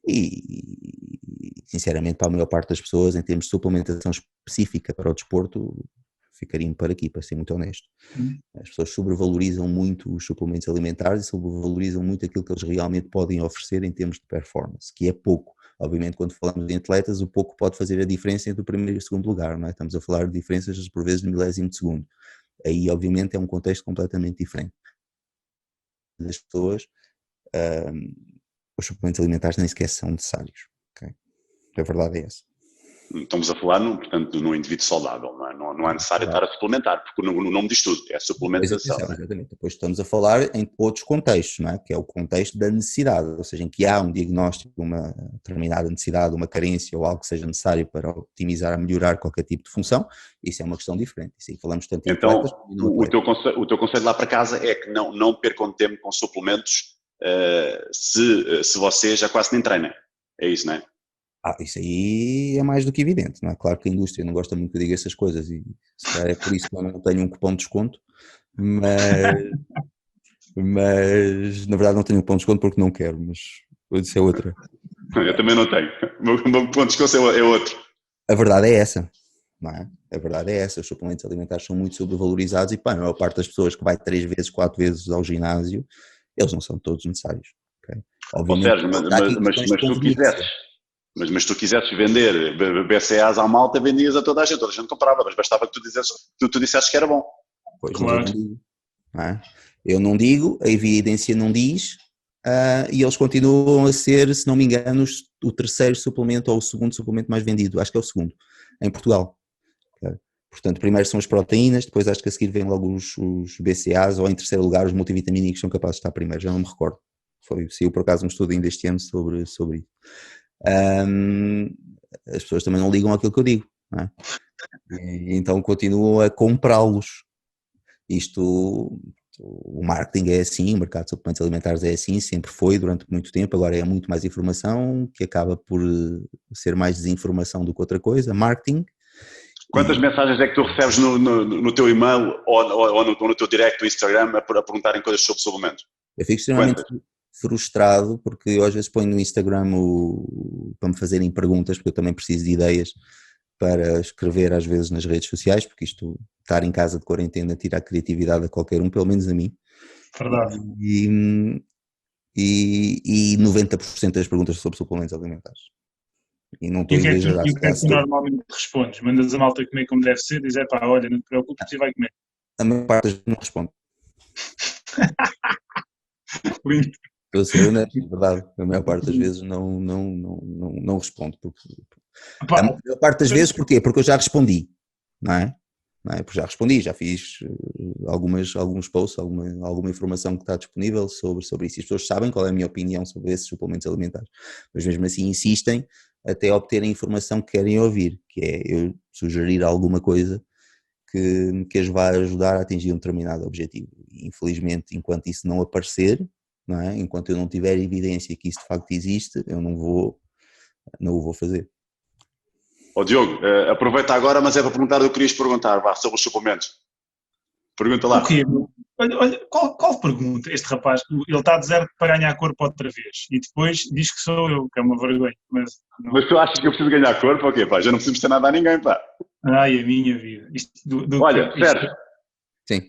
E, sinceramente, para a maior parte das pessoas, em termos de suplementação específica para o desporto, ficaria para aqui, para ser muito honesto. As pessoas sobrevalorizam muito os suplementos alimentares e sobrevalorizam muito aquilo que eles realmente podem oferecer em termos de performance, que é pouco. Obviamente, quando falamos em atletas, o pouco pode fazer a diferença entre o primeiro e o segundo lugar, não é? Estamos a falar de diferenças, por vezes, de milésimo de segundo. Aí, obviamente, é um contexto completamente diferente. Das pessoas, os suplementos alimentares nem sequer são necessários. Okay? A verdade é essa. Estamos a falar, portanto, num indivíduo saudável, não é necessário estar a suplementar, porque o nome diz tudo, é suplementação. Exatamente. Depois estamos a falar em outros contextos, não é? Que é o contexto da necessidade, ou seja, em que há um diagnóstico de uma determinada necessidade, uma carência ou algo que seja necessário para optimizar, melhorar qualquer tipo de função, isso é uma questão diferente. Isso aí falamos tanto em então, atletas, o teu conselho lá para casa é que não percam tempo com suplementos se você já quase nem treina. É isso, não é? Isso aí é mais do que evidente, não é? Claro que a indústria não gosta muito que eu diga essas coisas e se calhar é por isso que eu não tenho um cupom de desconto, mas na verdade não tenho um cupom de desconto porque não quero, mas isso é outra. Eu também não tenho, o meu cupom de desconto é outro. A verdade é essa, não é? A verdade é essa, os suplementos alimentares são muito sobrevalorizados e pá, a maior parte das pessoas que vai 3 vezes, 4 vezes ao ginásio, eles não são todos necessários. Okay? Sérgio, mas tu quisesses vender BCAAs à malta, vendias a toda a gente comprava, mas bastava que tu dissesses que era bom. Pois, claro. Mas eu não digo, não é? Eu não digo, a evidência não diz, e eles continuam a ser, se não me engano, o terceiro suplemento ou o segundo suplemento mais vendido, acho que é o segundo, em Portugal. Okay? Portanto, primeiro são as proteínas, depois acho que a seguir vem logo os BCAAs, ou em terceiro lugar os multivitamínicos são capazes de estar primeiro, já não me recordo. Saiu por acaso um estudo ainda este ano sobre isso. As pessoas também não ligam àquilo que eu digo, não é? E então continuam a comprá-los. O marketing é assim, o mercado de suplementos alimentares é assim, sempre foi durante muito tempo, agora é muito mais informação, que acaba por ser mais desinformação do que outra coisa, marketing. Quantas mensagens é que tu recebes no teu e-mail ou no teu direct do Instagram a perguntarem coisas sobre suplementos? Eu fico extremamente frustrado porque eu às vezes ponho no Instagram para me fazerem perguntas, porque eu também preciso de ideias para escrever às vezes nas redes sociais, porque isto, estar em casa de quarentena, tira a criatividade a qualquer um, pelo menos a mim. Verdade. E 90% das perguntas são sobre suplementos alimentares. E não estou a exagerar. E o que é que tu normalmente respondes? Mandas a malta comer como deve ser, dizer pá, olha, não te preocupes e vai comer. A maior parte das vezes não respondo. Lindo. Estou a ser honesto, é verdade. A maior parte das vezes não respondo. A maior parte das vezes porquê? Porque eu já respondi, não é? Porque já respondi, já fiz alguns posts, alguma informação que está disponível sobre isso. As pessoas sabem qual é a minha opinião sobre esses suplementos alimentares, mas mesmo assim insistem até obterem a informação que querem ouvir, que é eu sugerir alguma coisa que as vai ajudar a atingir um determinado objetivo. E, infelizmente, enquanto isso não aparecer, não é? Enquanto eu não tiver evidência que isso de facto existe, eu não o vou fazer. Diogo, aproveita agora, mas é para perguntar o que querias perguntar, sobre os suplementos. Pergunta lá. O quê? Olha, qual pergunta? Este rapaz, ele está a dizer para ganhar corpo outra vez e depois diz que sou eu, que é uma vergonha. Mas tu achas que eu preciso ganhar corpo ou quê, pá? Já não preciso ter nada a ninguém, pá. Ai, a minha vida. Olha, Sérgio, sim.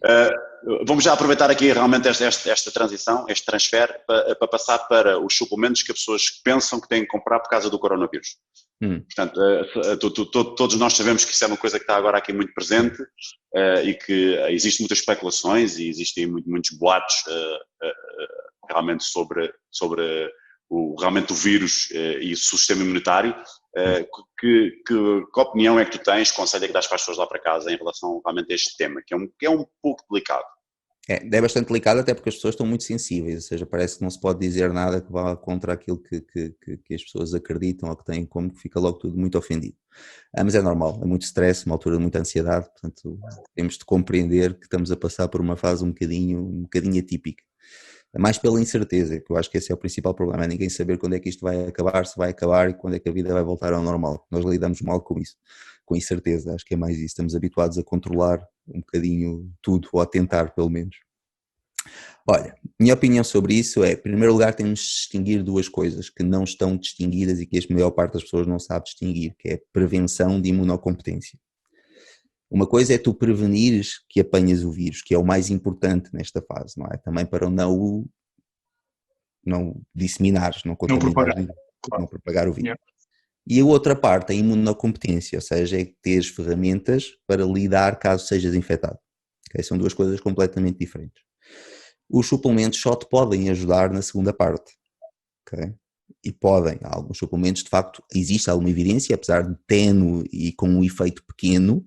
Vamos já aproveitar aqui realmente esta transição, este transfer, para passar para os suplementos que as pessoas pensam que têm que comprar por causa do coronavírus. Portanto, todos nós sabemos que isso é uma coisa que está agora aqui muito presente e que existem muitas especulações e existem muitos boatos realmente sobre realmente o vírus e o sistema imunitário. Que opinião é que tu tens, conselho é que dás para as pessoas lá para casa em relação realmente a este tema, que é um pouco delicado? É bastante delicado até porque as pessoas estão muito sensíveis, ou seja, parece que não se pode dizer nada que vá contra aquilo que as pessoas acreditam ou que têm como, que fica logo tudo muito ofendido. Mas é normal, é muito stress, uma altura de muita ansiedade, portanto temos de compreender que estamos a passar por uma fase um bocadinho atípica. Mais pela incerteza, que eu acho que esse é o principal problema, é ninguém saber quando é que isto vai acabar, se vai acabar e quando é que a vida vai voltar ao normal. Nós lidamos mal com isso. com incerteza, acho que é mais isso, estamos habituados a controlar um bocadinho tudo, ou a tentar pelo menos. Olha, minha opinião sobre isso é, em primeiro lugar, temos de distinguir duas coisas que não estão distinguidas e que a maior parte das pessoas não sabe distinguir, que é prevenção de imunocompetência. Uma coisa é tu prevenires que apanhas o vírus, que é o mais importante nesta fase, não é? Também para não disseminares, não contaminares, não propagar o vírus. Yeah. E a outra parte, a imunocompetência, ou seja, é teres ferramentas para lidar caso sejas infectado. Okay? São duas coisas completamente diferentes. Os suplementos só te podem ajudar na segunda parte. Okay? E podem, alguns suplementos, de facto, existe alguma evidência, apesar de ténue e com um efeito pequeno,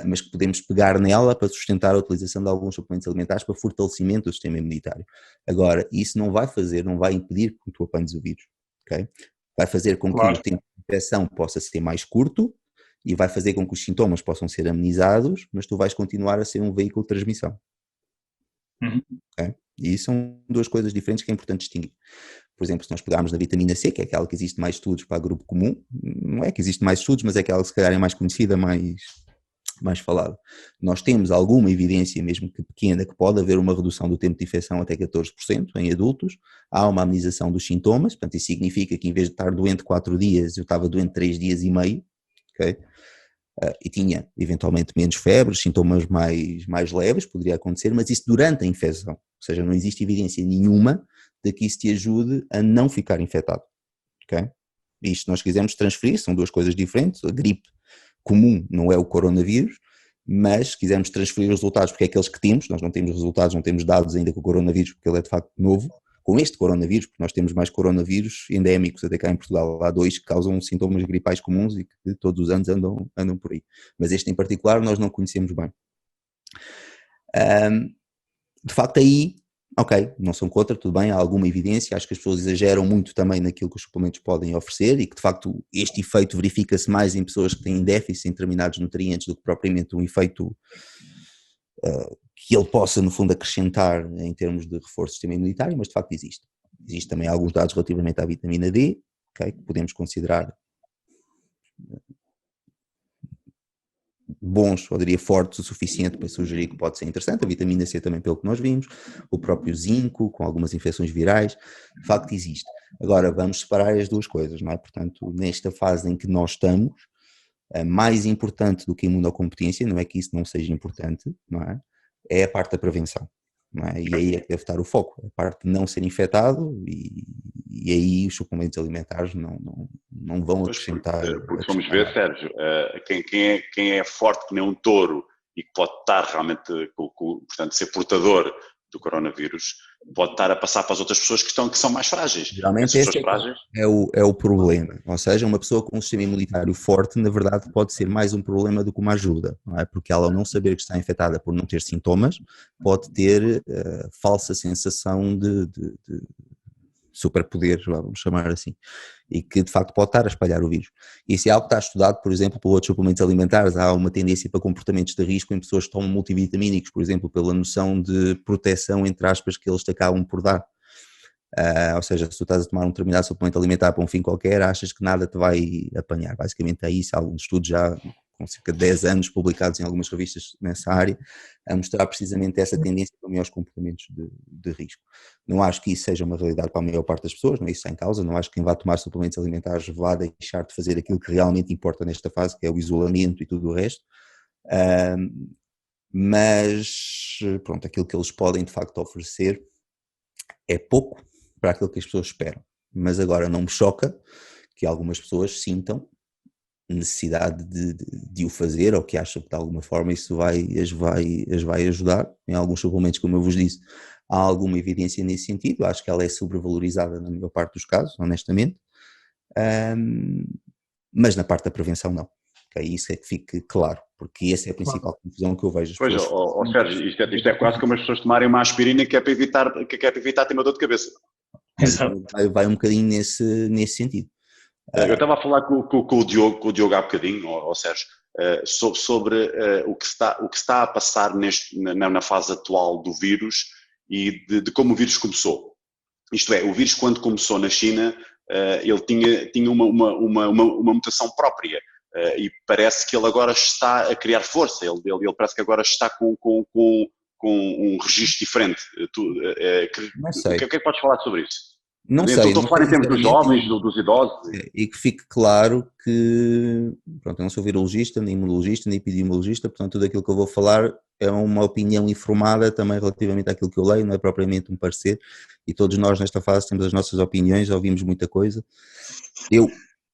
mas que podemos pegar nela para sustentar a utilização de alguns suplementos alimentares para fortalecimento do sistema imunitário. Agora, isso não vai impedir que tu apanhes o vírus. Okay? Vai fazer com que o tempo de infecção possa ser mais curto e vai fazer com que os sintomas possam ser amenizados, mas tu vais continuar a ser um veículo de transmissão. Okay? E isso são duas coisas diferentes que é importante distinguir. Por exemplo, se nós pegarmos na vitamina C, que é aquela que existe mais estudos para grupo comum, não é que existe mais estudos, mas é aquela que se calhar é mais conhecida, mais falada. Nós temos alguma evidência, mesmo que pequena, que pode haver uma redução do tempo de infecção até 14% em adultos, há uma amenização dos sintomas, portanto isso significa que em vez de estar doente 4 dias, eu estava doente 3 dias e meio, ok? E tinha eventualmente menos febre, sintomas mais leves, poderia acontecer, mas isso durante a infecção, ou seja, não existe evidência nenhuma de que isso te ajude a não ficar infectado, ok? E isto nós quisermos transferir, são duas coisas diferentes, a gripe comum não é o coronavírus, mas se quisermos transferir os resultados, porque é aqueles que temos, nós não temos resultados, não temos dados ainda com o coronavírus, porque ele é de facto novo, com este coronavírus, porque nós temos mais coronavírus endémicos, até cá em Portugal, há 2 que causam sintomas gripais comuns e que todos os anos andam por aí. Mas este em particular nós não conhecemos bem. De facto aí, ok, não são contra, tudo bem, há alguma evidência, acho que as pessoas exageram muito também naquilo que os suplementos podem oferecer e que de facto este efeito verifica-se mais em pessoas que têm déficit em determinados nutrientes do que propriamente um efeito que ele possa no fundo acrescentar em termos de reforço do sistema imunitário, mas de facto existe. Existem também alguns dados relativamente à vitamina D, okay, que podemos considerar bons, ou diria fortes o suficiente para sugerir que pode ser interessante, a vitamina C também pelo que nós vimos, o próprio zinco com algumas infecções virais, de facto existe. Agora vamos separar as duas coisas, não é? Portanto, nesta fase em que nós estamos, mais importante do que a imunocompetência, não é que isso não seja importante, não é? É a parte da prevenção, não é? E aí é que deve estar o foco, a parte de não ser infectado e aí os suplementos alimentares não vão acrescentar. Porque vamos ver, Sérgio, quem é forte que nem um touro e que pode estar realmente, portanto, ser portador do coronavírus, pode estar a passar para as outras pessoas que são mais frágeis. Geralmente esse é o problema, ou seja, uma pessoa com um sistema imunitário forte, na verdade, pode ser mais um problema do que uma ajuda, não é? Porque ela ao não saber que está infectada por não ter sintomas, pode ter falsa sensação de superpoderes, vamos chamar assim, e que de facto pode estar a espalhar o vírus. Isso é algo que está estudado, por exemplo, por outros suplementos alimentares. Há uma tendência para comportamentos de risco em pessoas que tomam multivitamínicos, por exemplo, pela noção de proteção, entre aspas, que eles te acabam por dar. Ou seja, se tu estás a tomar um determinado suplemento alimentar para um fim qualquer, achas que nada te vai apanhar. Basicamente é isso. Há alguns estudos já com cerca de 10 anos publicados em algumas revistas nessa área, a mostrar precisamente essa tendência para maiores comportamentos de risco. Não acho que isso seja uma realidade para a maior parte das pessoas, não é isso sem causa, não acho que quem vai tomar suplementos alimentares vá deixar de fazer aquilo que realmente importa nesta fase, que é o isolamento e tudo o resto, mas pronto, aquilo que eles podem de facto oferecer é pouco para aquilo que as pessoas esperam, mas agora não me choca que algumas pessoas sintam necessidade de o fazer, ou que acham que de alguma forma isso as vai ajudar. Em alguns suplementos, como eu vos disse, há alguma evidência nesse sentido, acho que ela é sobrevalorizada na maior parte dos casos, honestamente, mas na parte da prevenção não. Okay? Isso é que fique claro, porque essa é a principal confusão que eu vejo. Pois, Sérgio, isto é quase como as pessoas tomarem uma aspirina que é para evitar ter uma dor de cabeça. Vai um bocadinho nesse sentido. Eu estava a falar com o Diogo há bocadinho, Sérgio, sobre o que está a passar na fase atual do vírus e de como o vírus começou. Isto é, o vírus quando começou na China, ele tinha uma mutação própria. e parece que ele agora está a criar força, ele parece que agora está com um registro diferente. Não O sei. que é que podes falar sobre isso? Não sei, Estou a não falar sei em termos dos sinceramente, jovens, dos idosos. e que fique claro que, pronto, eu não sou virologista, nem imunologista, nem epidemiologista, portanto tudo aquilo que eu vou falar é uma opinião informada também relativamente àquilo que eu leio, não é propriamente um parecer, e todos nós nesta fase temos as nossas opiniões, ouvimos muita coisa. Eu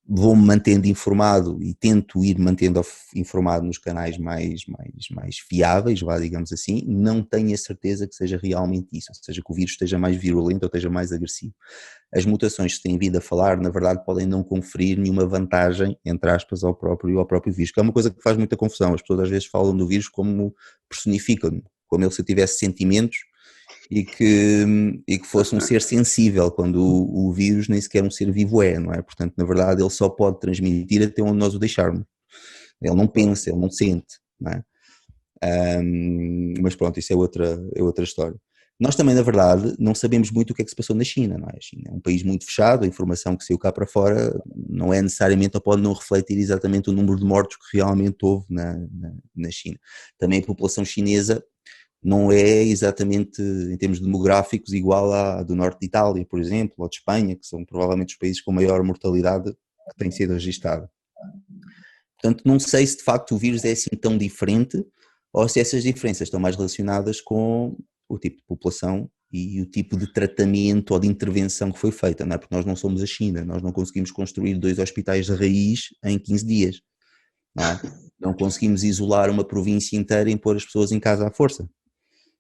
vou-me mantendo informado e tento ir mantendo informado nos canais mais fiáveis, vá, digamos assim. Não tenho a certeza que seja realmente isso, ou seja, que o vírus esteja mais virulento ou esteja mais agressivo. As mutações que se têm vindo a falar, na verdade, podem não conferir nenhuma vantagem, entre aspas, ao próprio vírus, que é uma coisa que faz muita confusão. As pessoas às vezes falam do vírus como personificam-no, como ele se tivesse sentimentos e que fosse um ser sensível, quando o vírus nem sequer um ser vivo é, não é? Portanto, na verdade, ele só pode transmitir até onde nós o deixarmos. Ele não pensa, ele não sente, não é? Mas pronto, isso é outra história. Nós também, na verdade, não sabemos muito o que é que se passou na China, não é? A China é um país muito fechado, a informação que saiu cá para fora não é necessariamente, ou pode não refletir exatamente o número de mortos que realmente houve na China. Também a população chinesa não é exatamente, em termos demográficos, igual à do norte de Itália, por exemplo, ou de Espanha, que são provavelmente os países com maior mortalidade que tem sido registada. Portanto, não sei se de facto o vírus é assim tão diferente, ou se essas diferenças estão mais relacionadas com o tipo de população e o tipo de tratamento ou de intervenção que foi feita, não é? Porque nós não somos a China, nós não conseguimos construir 2 hospitais de raiz em 15 dias, não é? Não conseguimos isolar uma província inteira e pôr as pessoas em casa à força.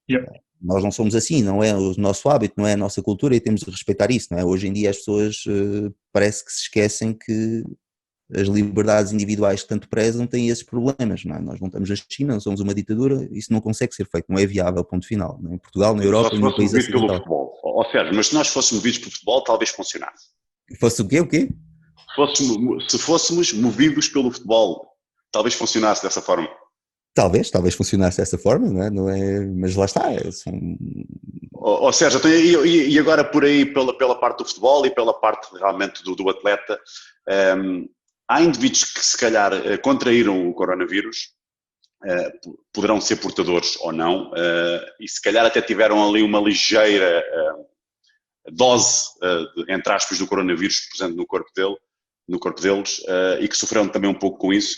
Yep. Nós não somos assim, não é o nosso hábito, não é a nossa cultura e temos de respeitar isso, não é? Hoje em dia as pessoas parece que se esquecem que as liberdades individuais que tanto prezam têm esses problemas, não é? Nós não estamos na China, não somos uma ditadura, isso não consegue ser feito, não é viável, ponto final, não é? Em Portugal, na Europa e no país Movido pelo ocidental. futebol. Sérgio, mas se nós fôssemos movidos pelo futebol, talvez funcionasse. Fosse o quê? O quê? Se fôssemos movidos pelo futebol, talvez funcionasse dessa forma. Talvez funcionasse dessa forma, não é? Mas lá está. Sérgio, e agora por aí, pela parte do futebol e pela parte realmente do atleta, há indivíduos que se calhar contraíram o coronavírus, poderão ser portadores ou não, e se calhar até tiveram ali uma ligeira dose, entre aspas, do coronavírus presente no corpo deles, e que sofreram também um pouco com isso.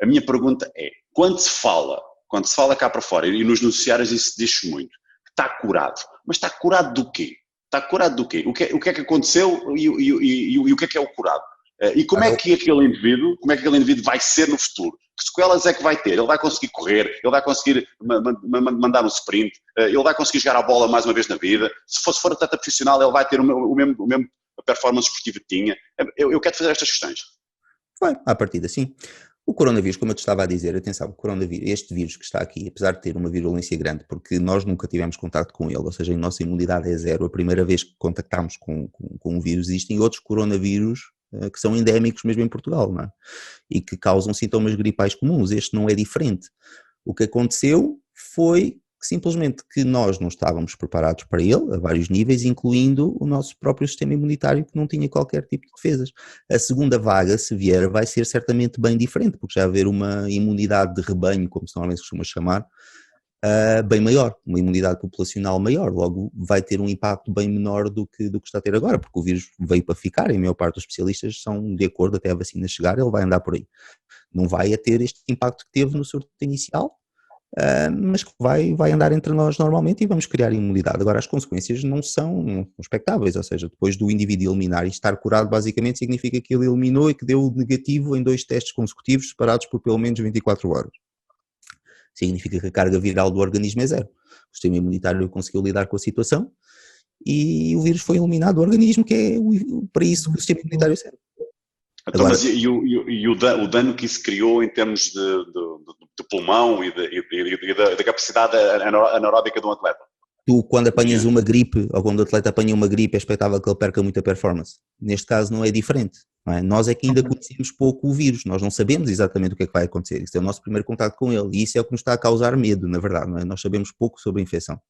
A minha pergunta é, quando se fala cá para fora, e nos noticiários isso diz muito, que está curado, mas está curado do quê? Está curado do quê? O que é que aconteceu e o que é o curado? E como é que aquele indivíduo vai ser no futuro? Que sequelas é que vai ter? Ele vai conseguir correr, ele vai conseguir mandar um sprint, ele vai conseguir jogar a bola mais uma vez na vida, se for atleta profissional ele vai ter o mesmo performance esportiva que tinha. Eu quero fazer estas questões. Vai, à partida sim. O coronavírus, como eu te estava a dizer, atenção, o coronavírus, este vírus que está aqui, apesar de ter uma virulência grande, porque nós nunca tivemos contacto com ele, ou seja, a nossa imunidade é zero, a primeira vez que contactámos com o vírus, existem outros coronavírus que são endémicos mesmo em Portugal, não é? E que causam sintomas gripais comuns, este não é diferente. O que aconteceu foi que simplesmente que nós não estávamos preparados para ele, a vários níveis, incluindo o nosso próprio sistema imunitário que não tinha qualquer tipo de defesas. A segunda vaga, se vier, vai ser certamente bem diferente, porque já vai haver uma imunidade de rebanho, como se normalmente costuma chamar, bem maior, uma imunidade populacional maior, logo vai ter um impacto bem menor do que está a ter agora, porque o vírus veio para ficar, e a maior parte dos especialistas são de acordo, até a vacina chegar, ele vai andar por aí. Não vai a ter este impacto que teve no surto inicial, mas que vai andar entre nós normalmente e vamos criar imunidade. Agora as consequências não são expectáveis, ou seja, depois do indivíduo eliminar e estar curado basicamente significa que ele eliminou e que deu negativo em 2 testes consecutivos separados por pelo menos 24 horas. Significa que a carga viral do organismo é zero. O sistema imunitário conseguiu lidar com a situação e o vírus foi eliminado do organismo, que é para isso que o sistema imunitário serve. Então, agora, mas o dano que isso criou em termos de pulmão e da capacidade anaeróbica de um atleta? Tu, quando apanhas uma gripe, ou quando o atleta apanha uma gripe, é expectável que ele perca muita performance. Neste caso não é diferente. Não é? Nós é que ainda conhecemos pouco o vírus, nós não sabemos exatamente o que é que vai acontecer. Isso é o nosso primeiro contacto com ele e isso é o que nos está a causar medo, na verdade. Não é? Nós sabemos pouco sobre a infecção.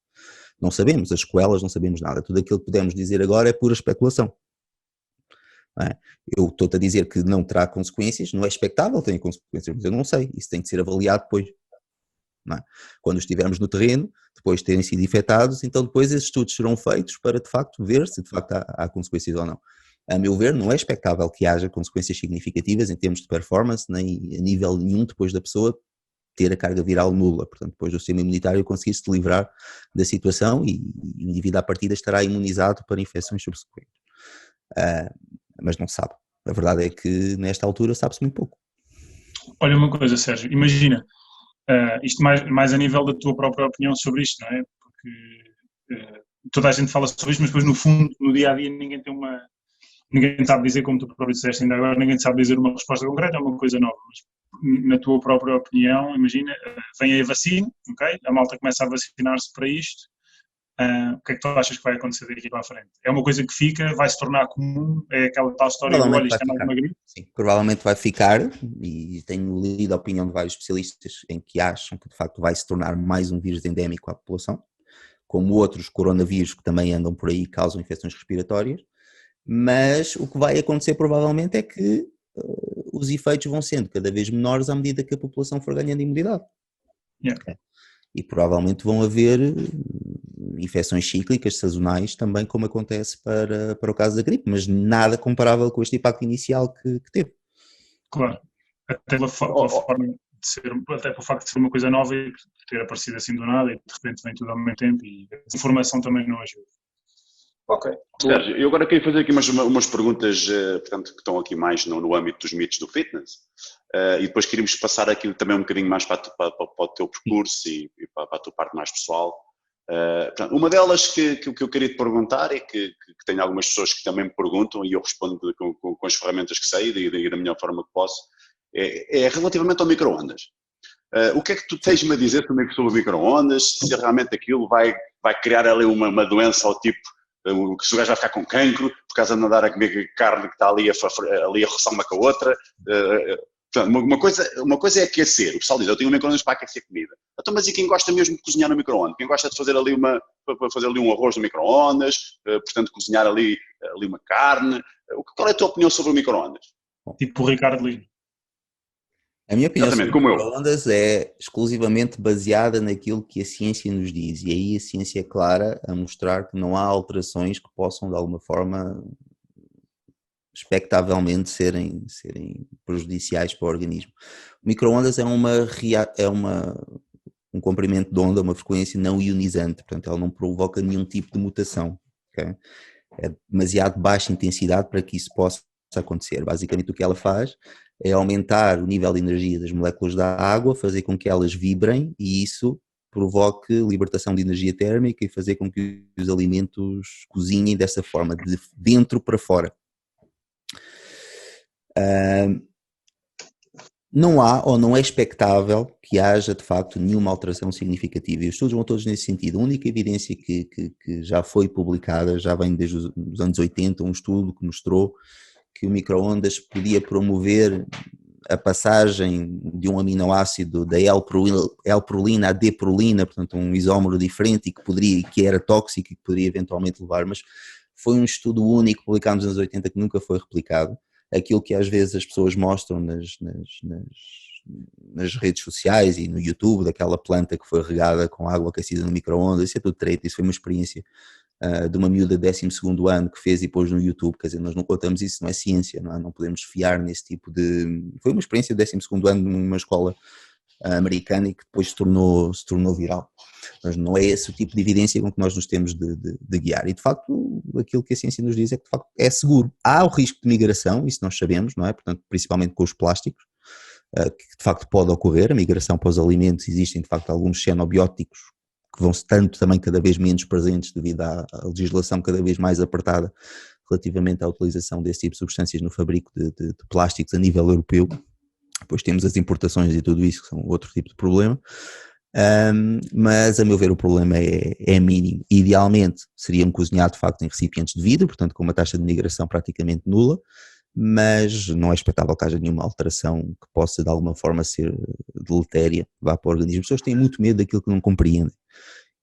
Não sabemos, as sequelas, não sabemos nada. Tudo aquilo que podemos dizer agora é pura especulação. não é? Eu estou-te a dizer que não terá consequências, não é expectável, tem consequências, mas eu não sei, isso tem de ser avaliado depois. Não é? Quando estivermos no terreno, depois de terem sido infectados, então depois esses estudos serão feitos para de facto ver se de facto há consequências ou não. A meu ver, não é expectável que haja consequências significativas em termos de performance, nem a nível nenhum depois da pessoa ter a carga viral nula. Portanto, depois do sistema imunitário conseguir-se livrar da situação e o indivíduo à partida estará imunizado para infecções subsequentes. Mas não se sabe. A verdade é que nesta altura sabe-se muito pouco. Olha uma coisa, Sérgio, imagina, isto mais a nível da tua própria opinião sobre isto, não é? Porque toda a gente fala sobre isto, mas depois no fundo, no dia a dia, ninguém sabe dizer, como tu próprio disseste ainda agora, ninguém sabe dizer uma resposta concreta, é uma coisa nova. Mas na tua própria opinião, imagina, vem a vacina, ok? A malta começa a vacinar-se para isto. O que é que tu achas que vai acontecer daqui para a frente? É uma coisa que fica, vai se tornar comum, é aquela tal história do olho, isto é mais uma gripe? Sim, provavelmente vai ficar, e tenho lido a opinião de vários especialistas em que acham que de facto vai se tornar mais um vírus endémico à população, como outros coronavírus que também andam por aí e causam infecções respiratórias, mas o que vai acontecer provavelmente é que os efeitos vão sendo cada vez menores à medida que a população for ganhando imunidade. Yeah. Okay. E provavelmente vão haver infecções cíclicas, sazonais, também como acontece para o caso da gripe, mas nada comparável com este impacto inicial que teve. Claro, até pela forma de ser, até pelo facto de ser uma coisa nova e ter aparecido assim do nada e de repente vem tudo ao mesmo tempo e a informação também não ajuda. Ok. Sérgio, eu agora queria fazer aqui umas perguntas, portanto, que estão aqui mais no âmbito dos mitos do fitness, e depois queríamos passar aqui também um bocadinho mais para o teu percurso e para a tua parte mais pessoal. Portanto, uma delas que eu queria te perguntar e que tenho algumas pessoas que também me perguntam e eu respondo com as ferramentas que sei e da melhor forma que posso, é relativamente ao micro-ondas. O que é que tu tens-me a dizer também sobre o micro-ondas, se realmente aquilo vai criar ali uma doença ao tipo que se o gajo vai ficar com cancro por causa de andar a comer carne que está ali a roçar uma com a outra. Portanto, uma coisa é aquecer. O pessoal diz, eu tenho um micro-ondas para aquecer comida. Então, mas e quem gosta mesmo de cozinhar no micro-ondas? Quem gosta de fazer ali um arroz no micro-ondas, portanto, cozinhar ali uma carne? Qual é a tua opinião sobre o micro-ondas? Tipo o Ricardo Lino. A minha opinião sobre o micro-ondas é exclusivamente baseada naquilo que a ciência nos diz, e aí a ciência é clara a mostrar que não há alterações que possam de alguma forma expectavelmente serem prejudiciais para o organismo. O micro-ondas é um comprimento de onda, uma frequência não ionizante, portanto ela não provoca nenhum tipo de mutação. Okay? É demasiado baixa intensidade para que isso possa acontecer. Basicamente o que ela faz é aumentar o nível de energia das moléculas da água, fazer com que elas vibrem e isso provoque libertação de energia térmica e fazer com que os alimentos cozinhem dessa forma, de dentro para fora. Não há ou não é expectável que haja de facto nenhuma alteração significativa e os estudos vão todos nesse sentido. A única evidência que já foi publicada, já vem desde os anos 80, um estudo que mostrou que o micro-ondas podia promover a passagem de um aminoácido da L-prolina à D-prolina, portanto um isómero diferente e que era tóxico e que poderia eventualmente levar, mas foi um estudo único publicado nos anos 80 que nunca foi replicado. Aquilo que às vezes as pessoas mostram nas redes sociais e no YouTube, daquela planta que foi regada com água aquecida no micro-ondas, isso é tudo treta, isso foi uma experiência de uma miúda de 12º ano que fez e pôs no YouTube, quer dizer, nós não contamos isso, não é ciência, não é? Não podemos fiar nesse tipo de... Foi uma experiência de 12º ano numa escola americana e que depois se tornou viral. Mas não é esse o tipo de evidência com que nós nos temos de guiar. E de facto, aquilo que a ciência nos diz é que de facto é seguro. Há o risco de migração, isso nós sabemos, não é? Portanto, principalmente com os plásticos, que de facto pode ocorrer, a migração para os alimentos, existem de facto alguns xenobióticos que vão-se tanto também cada vez menos presentes devido à legislação cada vez mais apertada relativamente à utilização desse tipo de substâncias no fabrico de plásticos a nível europeu. Depois temos as importações e tudo isso, que são outro tipo de problema. Mas a meu ver o problema é mínimo. Idealmente seria cozinhado de facto em recipientes de vidro, portanto com uma taxa de migração praticamente nula, mas não é expectável que haja nenhuma alteração que possa de alguma forma ser deletéria, vá para o organismo. As pessoas têm muito medo daquilo que não compreendem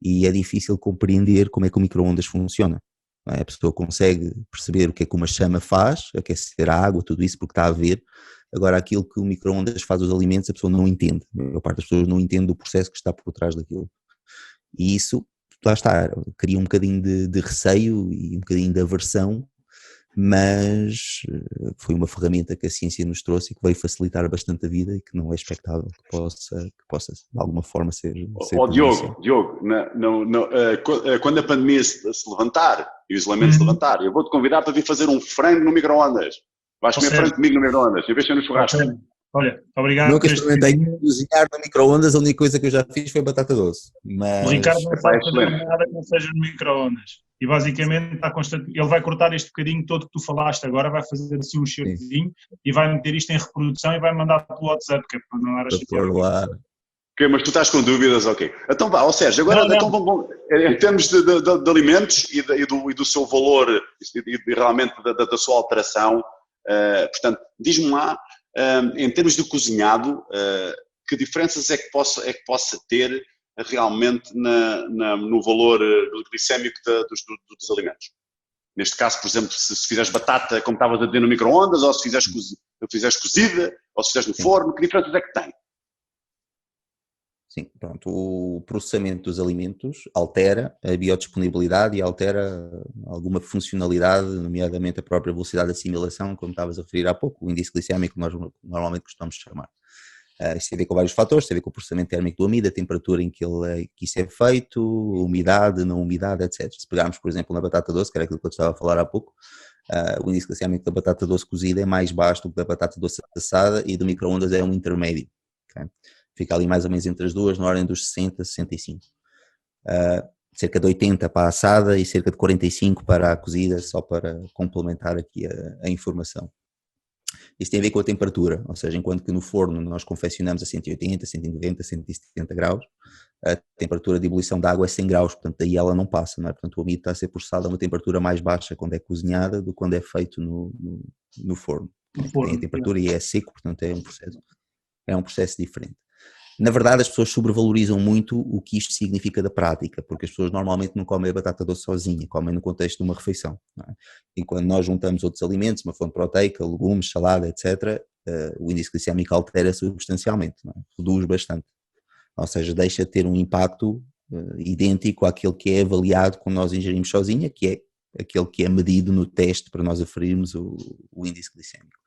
e é difícil compreender como é que o micro-ondas funciona. não é? A pessoa consegue perceber o que é que uma chama faz, aquecer a água, tudo isso, porque está a ver. Agora, aquilo que o micro-ondas faz aos alimentos, a pessoa não entende. A maior parte das pessoas não entende o processo que está por trás daquilo. E isso, lá está, cria um bocadinho de receio e um bocadinho de aversão, mas foi uma ferramenta que a ciência nos trouxe e que veio facilitar bastante a vida e que não é expectável que possa de alguma forma ser Diogo, quando a pandemia se levantar e o isolamento se levantar, eu vou-te convidar para vir fazer um frango no micro-ondas. Vais comer frango comigo no micro-ondas, em vez de ser no churrasco. Olha, obrigado. Nunca experimentei cozinhar no micro-ondas, a única coisa que eu já fiz foi batata doce. Mas... O Ricardo não sabe fazer nada que não seja no micro-ondas. E basicamente está constante. Ele vai cortar este bocadinho todo que tu falaste agora, vai fazer assim um cheirozinho e vai meter isto em reprodução e vai mandar pelo WhatsApp, que é para não dar a chatear. Ok, mas tu estás com dúvidas, ok. Então vá, Sérgio, agora então, em termos de alimentos e do seu valor e realmente da sua alteração, portanto, diz-me lá, em termos de cozinhado, que diferenças é que possa ter realmente no valor glicémico dos alimentos? Neste caso, por exemplo, se fizeres batata, como estavas a dizer, no micro-ondas, ou se fizeres cozida, ou se fizeres no forno, que diferenças é que tem? Sim, pronto, o processamento dos alimentos altera a biodisponibilidade e altera alguma funcionalidade, nomeadamente a própria velocidade de assimilação, como estavas a referir há pouco, o índice glicémico que nós normalmente costumamos chamar. Isso tem a ver com vários fatores, tem a ver com o processamento térmico do amido, a temperatura em que isso é feito, umidade, não umidade, etc. Se pegarmos, por exemplo, na batata doce, que era aquilo que eu estava a falar há pouco, o índice glicémico da batata doce cozida é mais baixo do que da batata doce assada e do micro-ondas é um intermédio. Okay? Fica ali mais ou menos entre as duas, na ordem dos 60, 65. Cerca de 80 para a assada e cerca de 45 para a cozida, só para complementar aqui a informação. Isso tem a ver com a temperatura, ou seja, enquanto que no forno nós confeccionamos a 180, 190, 170 graus, a temperatura de ebulição da água é 100 graus, portanto daí ela não passa, não é? Portanto o amido está a ser processado a uma temperatura mais baixa quando é cozinhada do que quando é feito no forno. Tem a temperatura e é seco, portanto é um processo diferente. Na verdade, as pessoas sobrevalorizam muito o que isto significa da prática, porque as pessoas normalmente não comem a batata doce sozinha, comem no contexto de uma refeição. Não é? E quando nós juntamos outros alimentos, uma fonte proteica, legumes, salada, etc., o índice glicémico altera substancialmente, não é? Reduz bastante. Ou seja, deixa de ter um impacto idêntico àquele que é avaliado quando nós ingerimos sozinha, que é aquele que é medido no teste para nós aferirmos o índice glicémico.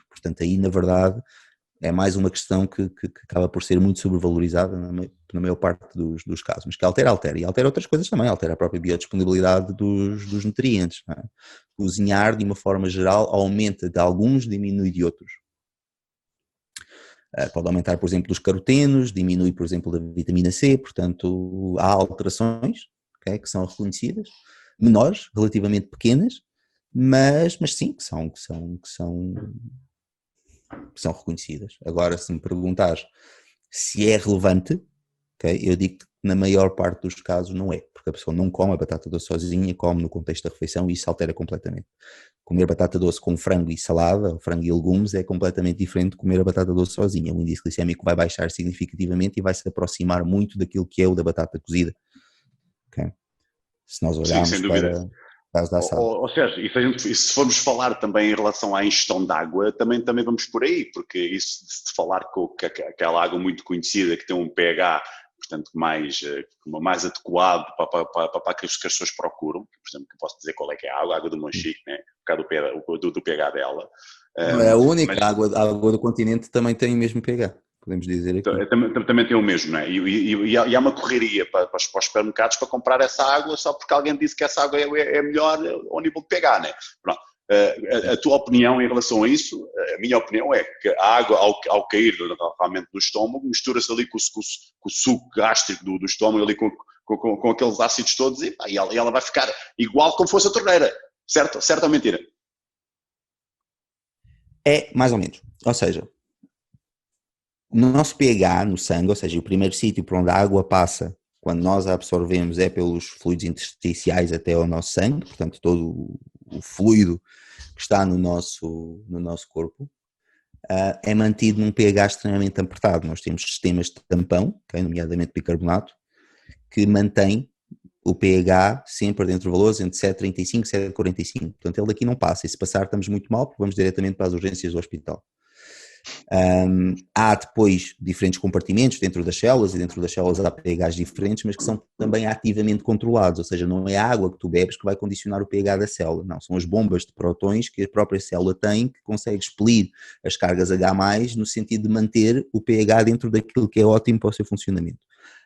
Portanto, aí, na verdade, é mais uma questão que acaba por ser muito sobrevalorizada na maior parte dos casos, mas que altera, e altera outras coisas também, altera a própria biodisponibilidade dos nutrientes. Não é? Cozinhar, de uma forma geral, aumenta de alguns, diminui de outros. Pode aumentar, por exemplo, dos carotenos, diminui, por exemplo, da vitamina C, portanto, há alterações, okay, que são reconhecidas, menores, relativamente pequenas, mas sim, que são reconhecidas. Agora, se me perguntares se é relevante, okay, eu digo que na maior parte dos casos não é, porque a pessoa não come a batata doce sozinha, come no contexto da refeição e isso altera completamente. Comer batata doce com frango e salada, frango e legumes, é completamente diferente de comer a batata doce sozinha. O índice glicémico vai baixar significativamente e vai se aproximar muito daquilo que é o da batata cozida. Okay? Se nós olharmos para... Ou seja, e se formos falar também em relação à ingestão de água, também vamos por aí, porque isso de falar com aquela água muito conhecida que tem um pH, portanto, mais adequado para que as pessoas procuram, por exemplo, que posso dizer qual é que é a água do Monchique, né? Por causa do pH dela. Não é a única, a água do continente também tem o mesmo pH. Podemos dizer aqui. Também tem o mesmo, não é? E há uma correria para os supermercados para comprar essa água só porque alguém disse que essa água é melhor ao nível de pH, não é? Pronto. A tua opinião em relação a isso, a minha opinião é que a água, ao cair realmente no estômago, mistura-se ali com o suco gástrico do estômago, ali com aqueles ácidos todos, e ela vai ficar igual como fosse a torneira. Certo? Certo ou mentira? É, mais ou menos. Ou seja, o nosso pH no sangue, ou seja, o primeiro sítio por onde a água passa quando nós a absorvemos é pelos fluidos intersticiais até ao nosso sangue, portanto todo o fluido que está no nosso corpo é mantido num pH extremamente apertado. Nós temos sistemas de tampão, okay, nomeadamente bicarbonato, que mantém o pH sempre dentro de valores entre 7,35 e 7,45. Portanto, ele daqui não passa. E se passar, estamos muito mal, porque vamos diretamente para as urgências do hospital. Há depois diferentes compartimentos dentro das células, e dentro das células há pHs diferentes, mas que são também ativamente controlados, ou seja, não é a água que tu bebes que vai condicionar o pH da célula, não, são as bombas de prótons que a própria célula tem, que consegue expelir as cargas H+, no sentido de manter o pH dentro daquilo que é ótimo para o seu funcionamento.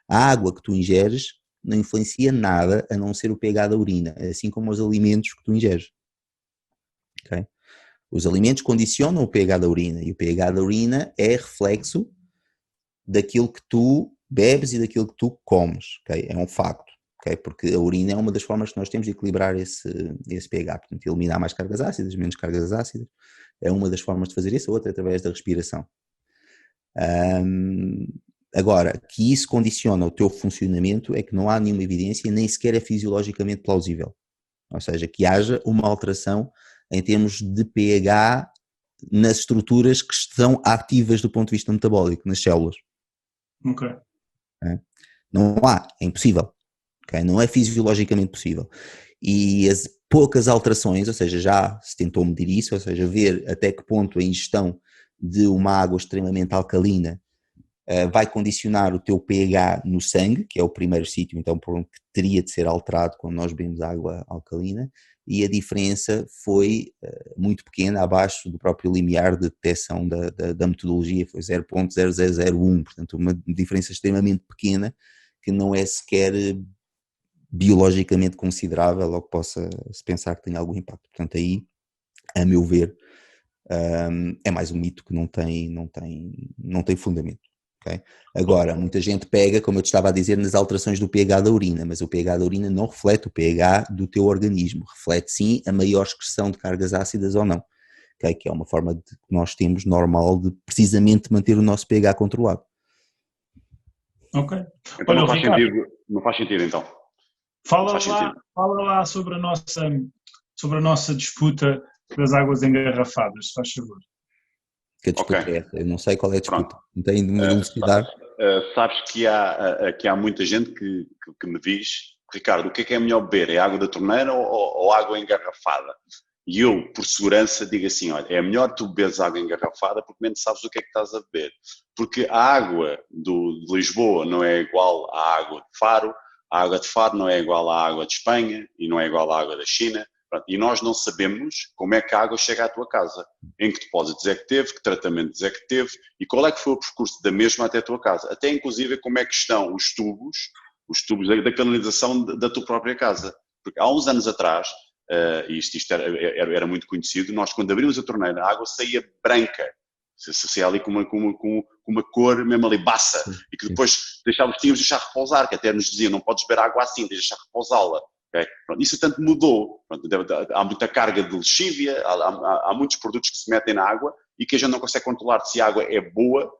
A água que tu ingeres não influencia nada a não ser o pH da urina, assim como os alimentos que tu ingeres. Ok? Os alimentos condicionam o pH da urina, e o pH da urina é reflexo daquilo que tu bebes e daquilo que tu comes, okay? É um facto, okay? Porque a urina é uma das formas que nós temos de equilibrar esse pH, portanto, eliminar mais cargas ácidas, menos cargas ácidas, é uma das formas de fazer isso, a outra é através da respiração. Agora, que isso condiciona o teu funcionamento é que não há nenhuma evidência, nem sequer é fisiologicamente plausível, ou seja, que haja uma alteração em termos de pH nas estruturas que estão ativas do ponto de vista metabólico, nas células. Ok. Não há, é impossível. Okay? Não é fisiologicamente possível. E as poucas alterações, ou seja, já se tentou medir isso, ou seja, ver até que ponto a ingestão de uma água extremamente alcalina vai condicionar o teu pH no sangue, que é o primeiro sítio, então, por onde teria de ser alterado quando nós bebemos água alcalina, e a diferença foi muito pequena, abaixo do próprio limiar de detecção da metodologia, foi 0.0001, portanto uma diferença extremamente pequena que não é sequer biologicamente considerável ou que possa se pensar que tenha algum impacto. Portanto aí, a meu ver, é mais um mito que não tem fundamento. Okay? Agora, muita gente pega, como eu te estava a dizer, nas alterações do pH da urina, mas o pH da urina não reflete o pH do teu organismo, reflete sim a maior excreção de cargas ácidas ou não, okay? Que é uma forma que nós temos normal de precisamente manter o nosso pH controlado. Ok. Então Olha, Ricardo, não faz sentido então. fala lá sobre a nossa disputa das águas engarrafadas, se faz favor. Que a disputa é essa? Eu não sei qual é a disputa. Pronto. Não tenho de me elucidar. Sabes que há muita gente que me diz, Ricardo, o que é melhor beber? É água da torneira ou água engarrafada? E eu, por segurança, digo assim, olha, é melhor tu beberes água engarrafada porque menos sabes o que é que estás a beber. Porque a água de Lisboa não é igual à água de Faro, a água de Faro não é igual à água de Espanha e não é igual à água da China. E nós não sabemos como é que a água chega à tua casa, em que depósitos é que teve, que tratamentos é que teve e qual é que foi o percurso da mesma até a tua casa. Até inclusive como é que estão os tubos da canalização da tua própria casa. Porque há uns anos atrás, isto era muito conhecido, nós quando abrimos a torneira a água saía branca, saía ali com uma cor mesmo ali baça, e que depois tínhamos de deixar repousar, que até nos diziam não podes beber água assim, deixa repousá-la. Okay? Pronto, isso tanto mudou. Pronto, há muita carga de lexívia, há muitos produtos que se metem na água e que a gente não consegue controlar se a água é boa,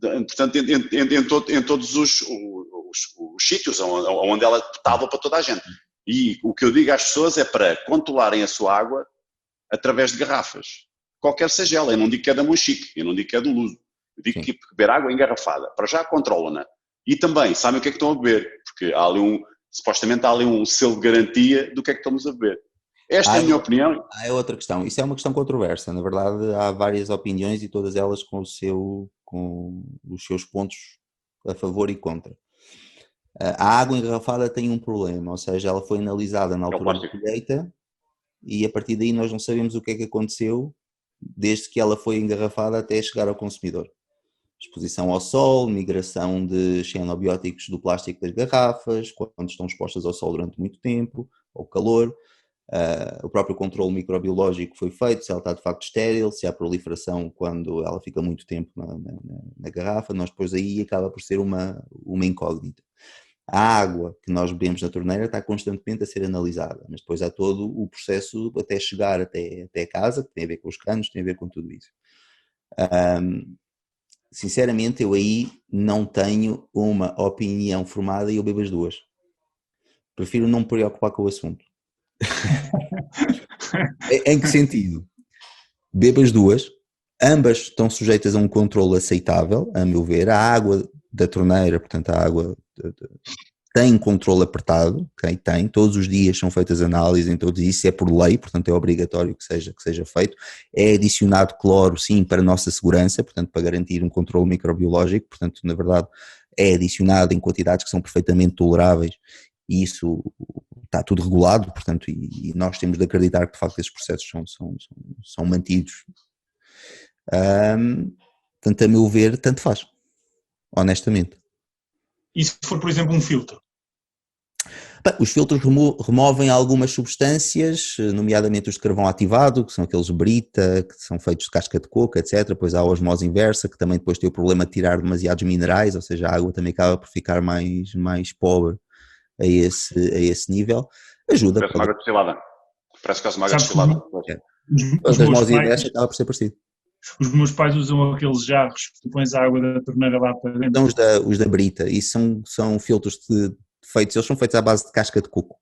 portanto, em todos os sítios onde ela é potável para toda a gente. E o que eu digo às pessoas é para controlarem a sua água através de garrafas. Qualquer seja ela. Eu não digo que é da Monchique, eu não digo que é do Luso. Eu digo que beber água engarrafada. Para já controlam-na. E também sabem o que é que estão a beber. Porque supostamente há ali um selo de garantia do que é que estamos a beber. Esta é a minha opinião. É outra questão. Isso é uma questão controversa. Na verdade, há várias opiniões e todas elas com os seus pontos a favor e contra. A água engarrafada tem um problema, ou seja, ela foi analisada na altura da colheita e a partir daí nós não sabemos o que é que aconteceu desde que ela foi engarrafada até chegar ao consumidor. Exposição ao sol, migração de xenobióticos do plástico das garrafas, quando estão expostas ao sol durante muito tempo, ao calor, o próprio controle microbiológico foi feito, se ela está de facto estéril, se há proliferação quando ela fica muito tempo na garrafa, nós depois aí acaba por ser uma incógnita. A água que nós bebemos na torneira está constantemente a ser analisada, mas depois há todo o processo até chegar até casa, que tem a ver com os canos, tem a ver com tudo isso. Sinceramente, eu aí não tenho uma opinião formada e eu bebo as duas. Prefiro não me preocupar com o assunto. Em que sentido? Bebo as duas, ambas estão sujeitas a um controle aceitável, a meu ver. A água da torneira, portanto a água tem controle apertado, okay? Tem, todos os dias são feitas análises, então isso é por lei, portanto é obrigatório que seja feito. É adicionado cloro, sim, para a nossa segurança, portanto para garantir um controle microbiológico, portanto na verdade é adicionado em quantidades que são perfeitamente toleráveis e isso está tudo regulado, portanto, e nós temos de acreditar que de facto esses processos são mantidos. Portanto, a meu ver, tanto faz, honestamente. E se for, por exemplo, um filtro? Bem, os filtros removem algumas substâncias, nomeadamente os de carvão ativado, que são aqueles brita, que são feitos de casca de coco, etc. Depois há a osmose inversa, que também depois tem o problema de tirar demasiados minerais, ou seja, a água também acaba por ficar mais pobre a esse nível. Ajuda. Parece uma água destilada. Parece quase uma água destilada. A osmose inversa acaba por ser parecido. Os meus pais usam aqueles jarros que tu pões a água da torneira lá para dentro. Então os da brita, e são filtros feitos, eles são feitos à base de casca de coco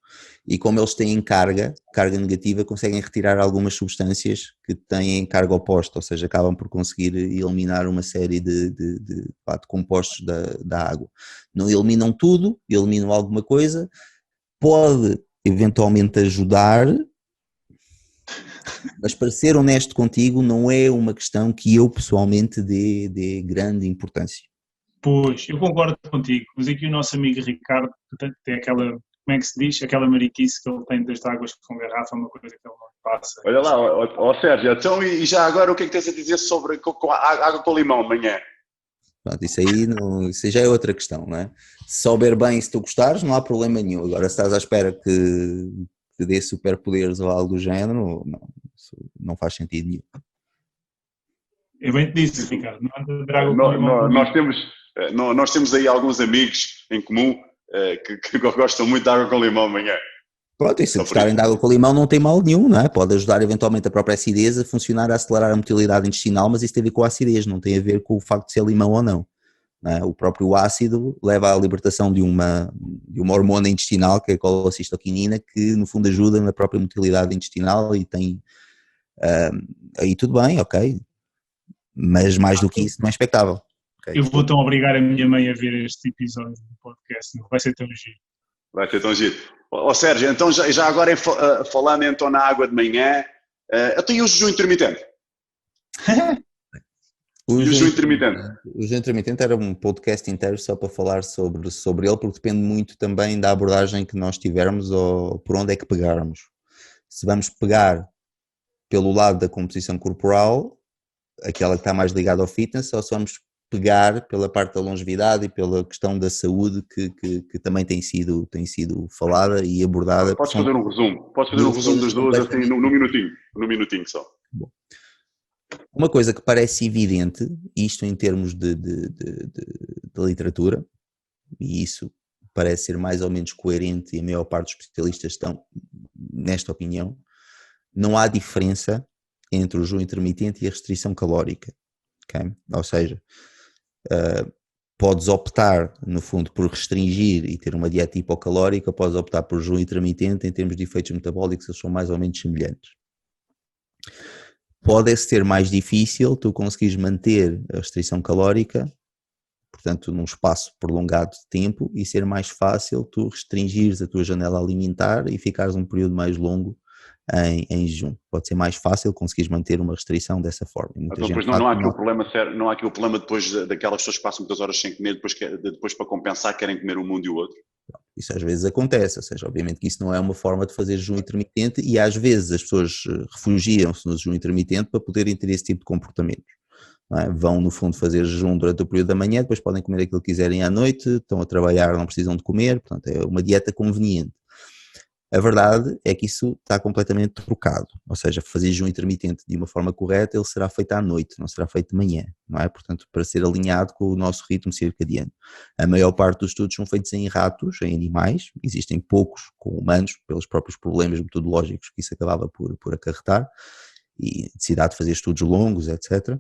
e como eles têm carga negativa, conseguem retirar algumas substâncias que têm carga oposta, ou seja, acabam por conseguir eliminar uma série de compostos da água. Não eliminam tudo, eliminam alguma coisa, pode eventualmente ajudar, mas para ser honesto contigo, não é uma questão que eu pessoalmente dê grande importância. Pois, eu concordo contigo, mas aqui o nosso amigo Ricardo tem aquela, como é que se diz, aquela mariquice que ele tem das águas com garrafa, uma coisa que ele não passa. Olha lá, Sérgio, então e já agora o que é que tens a dizer sobre água com limão amanhã? Pronto, isso aí já é outra questão, não é? Se souber bem, se tu gostares, não há problema nenhum. Agora, se estás à espera que te dê superpoderes ou algo do género, não faz sentido nenhum. Eu bem te disse, Ricardo, não anda de água com limão. Nós temos aí alguns amigos em comum que gostam muito de água com limão amanhã. Pronto, e se gostarem de água com limão não tem mal nenhum, não é? Pode ajudar eventualmente a própria acidez a funcionar, a acelerar a motilidade intestinal, mas isso tem a ver com a acidez, não tem a ver com o facto de ser limão ou não. É? O próprio ácido leva à libertação de uma hormona intestinal, que é a colecistoquinina, que no fundo ajuda na própria motilidade intestinal e tem... aí tudo bem, ok, mas mais do que isso não é expectável. Okay. Eu vou então obrigar a minha mãe a ver este episódio do podcast, não vai ser tão giro. Vai ser tão giro. Sérgio, então já agora falando então na água de manhã, eu tenho o jejum intermitente. O jejum intermitente. O jejum intermitente era um podcast inteiro só para falar sobre ele, porque depende muito também da abordagem que nós tivermos ou por onde é que pegarmos. Se vamos pegar pelo lado da composição corporal, aquela que está mais ligada ao fitness, ou se vamos pegar pela parte da longevidade e pela questão da saúde que também tem sido falada e abordada. Podes fazer um resumo das duas assim, num minutinho só. Bom. Uma coisa que parece evidente, isto em termos de literatura, e isso parece ser mais ou menos coerente e a maior parte dos especialistas estão nesta opinião, não há diferença entre o jejum intermitente e a restrição calórica. Okay? Ou seja, podes optar, no fundo, por restringir e ter uma dieta hipocalórica, podes optar por jejum intermitente. Em termos de efeitos metabólicos, eles são mais ou menos semelhantes. Pode ser mais difícil tu conseguires manter a restrição calórica, portanto, num espaço prolongado de tempo, e ser mais fácil tu restringires a tua janela alimentar e ficares um período mais longo em jejum. Pode ser mais fácil conseguires manter uma restrição dessa forma. Então, depois não há aqui o problema sério, não há aqui o problema depois daquelas pessoas que passam muitas horas sem comer, depois para compensar querem comer um mundo e o outro. Isso às vezes acontece, ou seja, obviamente que isso não é uma forma de fazer jejum intermitente e às vezes as pessoas refugiam-se no jejum intermitente para poderem ter esse tipo de comportamentos. Não é? Vão no fundo fazer jejum durante o período da manhã, depois podem comer aquilo que quiserem à noite, estão a trabalhar, não precisam de comer, portanto é uma dieta conveniente. A verdade é que isso está completamente trocado, ou seja, fazer jejum intermitente de uma forma correta, ele será feito à noite, não será feito de manhã, não é? Portanto, para ser alinhado com o nosso ritmo circadiano. A maior parte dos estudos são feitos em ratos, em animais, existem poucos com humanos, pelos próprios problemas metodológicos que isso acabava por acarretar, e necessidade de fazer estudos longos, etc.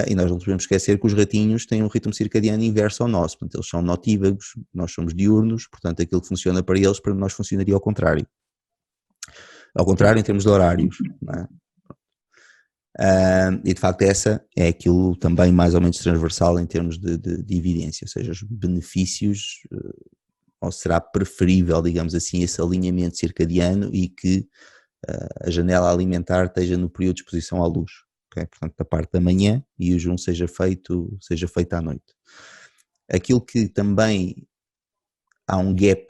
E nós não podemos esquecer que os ratinhos têm um ritmo circadiano inverso ao nosso, portanto eles são notívagos, nós somos diurnos, portanto aquilo que funciona para eles, para nós funcionaria ao contrário. Ao contrário em termos de horários, não é? E de facto essa é aquilo também mais ou menos transversal em termos de evidência, ou seja, os benefícios ou será preferível, digamos assim, esse alinhamento circadiano e que a janela alimentar esteja no período de exposição à luz, okay? Portanto, da parte da manhã e o jejum seja feito à noite. Aquilo que também há um gap,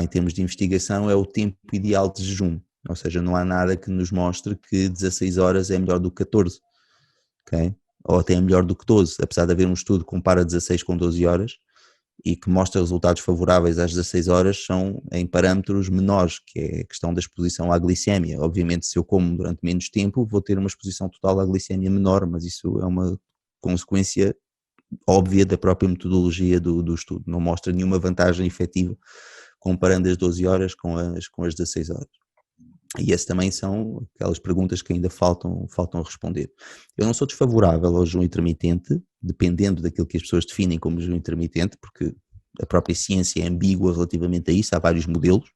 em termos de investigação, é o tempo ideal de jejum, ou seja, não há nada que nos mostre que 16 horas é melhor do que 14, okay? Ou até é melhor do que 12, apesar de haver um estudo que compara 16 com 12 horas, e que mostra resultados favoráveis às 16 horas são em parâmetros menores, que é a questão da exposição à glicémia. Obviamente, se eu como durante menos tempo, vou ter uma exposição total à glicémia menor, mas isso é uma consequência óbvia da própria metodologia do estudo. Não mostra nenhuma vantagem efetiva comparando as 12 horas com as 16 horas. E essas também são aquelas perguntas que ainda faltam responder. Eu não sou desfavorável ao jejum intermitente, dependendo daquilo que as pessoas definem como jejum intermitente, porque a própria ciência é ambígua relativamente a isso, há vários modelos,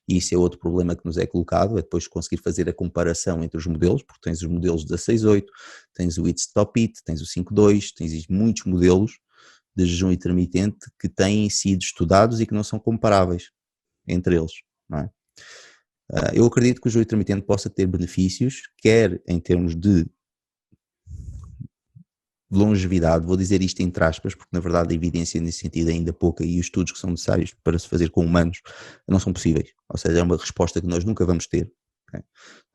e isso é outro problema que nos é colocado, é depois conseguir fazer a comparação entre os modelos, porque tens os modelos 16-8, tens o Eat Stop Eat, tens o 5-2, tens muitos modelos de jejum intermitente que têm sido estudados e que não são comparáveis entre eles, não é? Eu acredito que o jejum intermitente possa ter benefícios, quer em termos de longevidade, vou dizer isto entre aspas, porque na verdade a evidência nesse sentido é ainda pouca e os estudos que são necessários para se fazer com humanos não são possíveis, ou seja, é uma resposta que nós nunca vamos ter. Okay?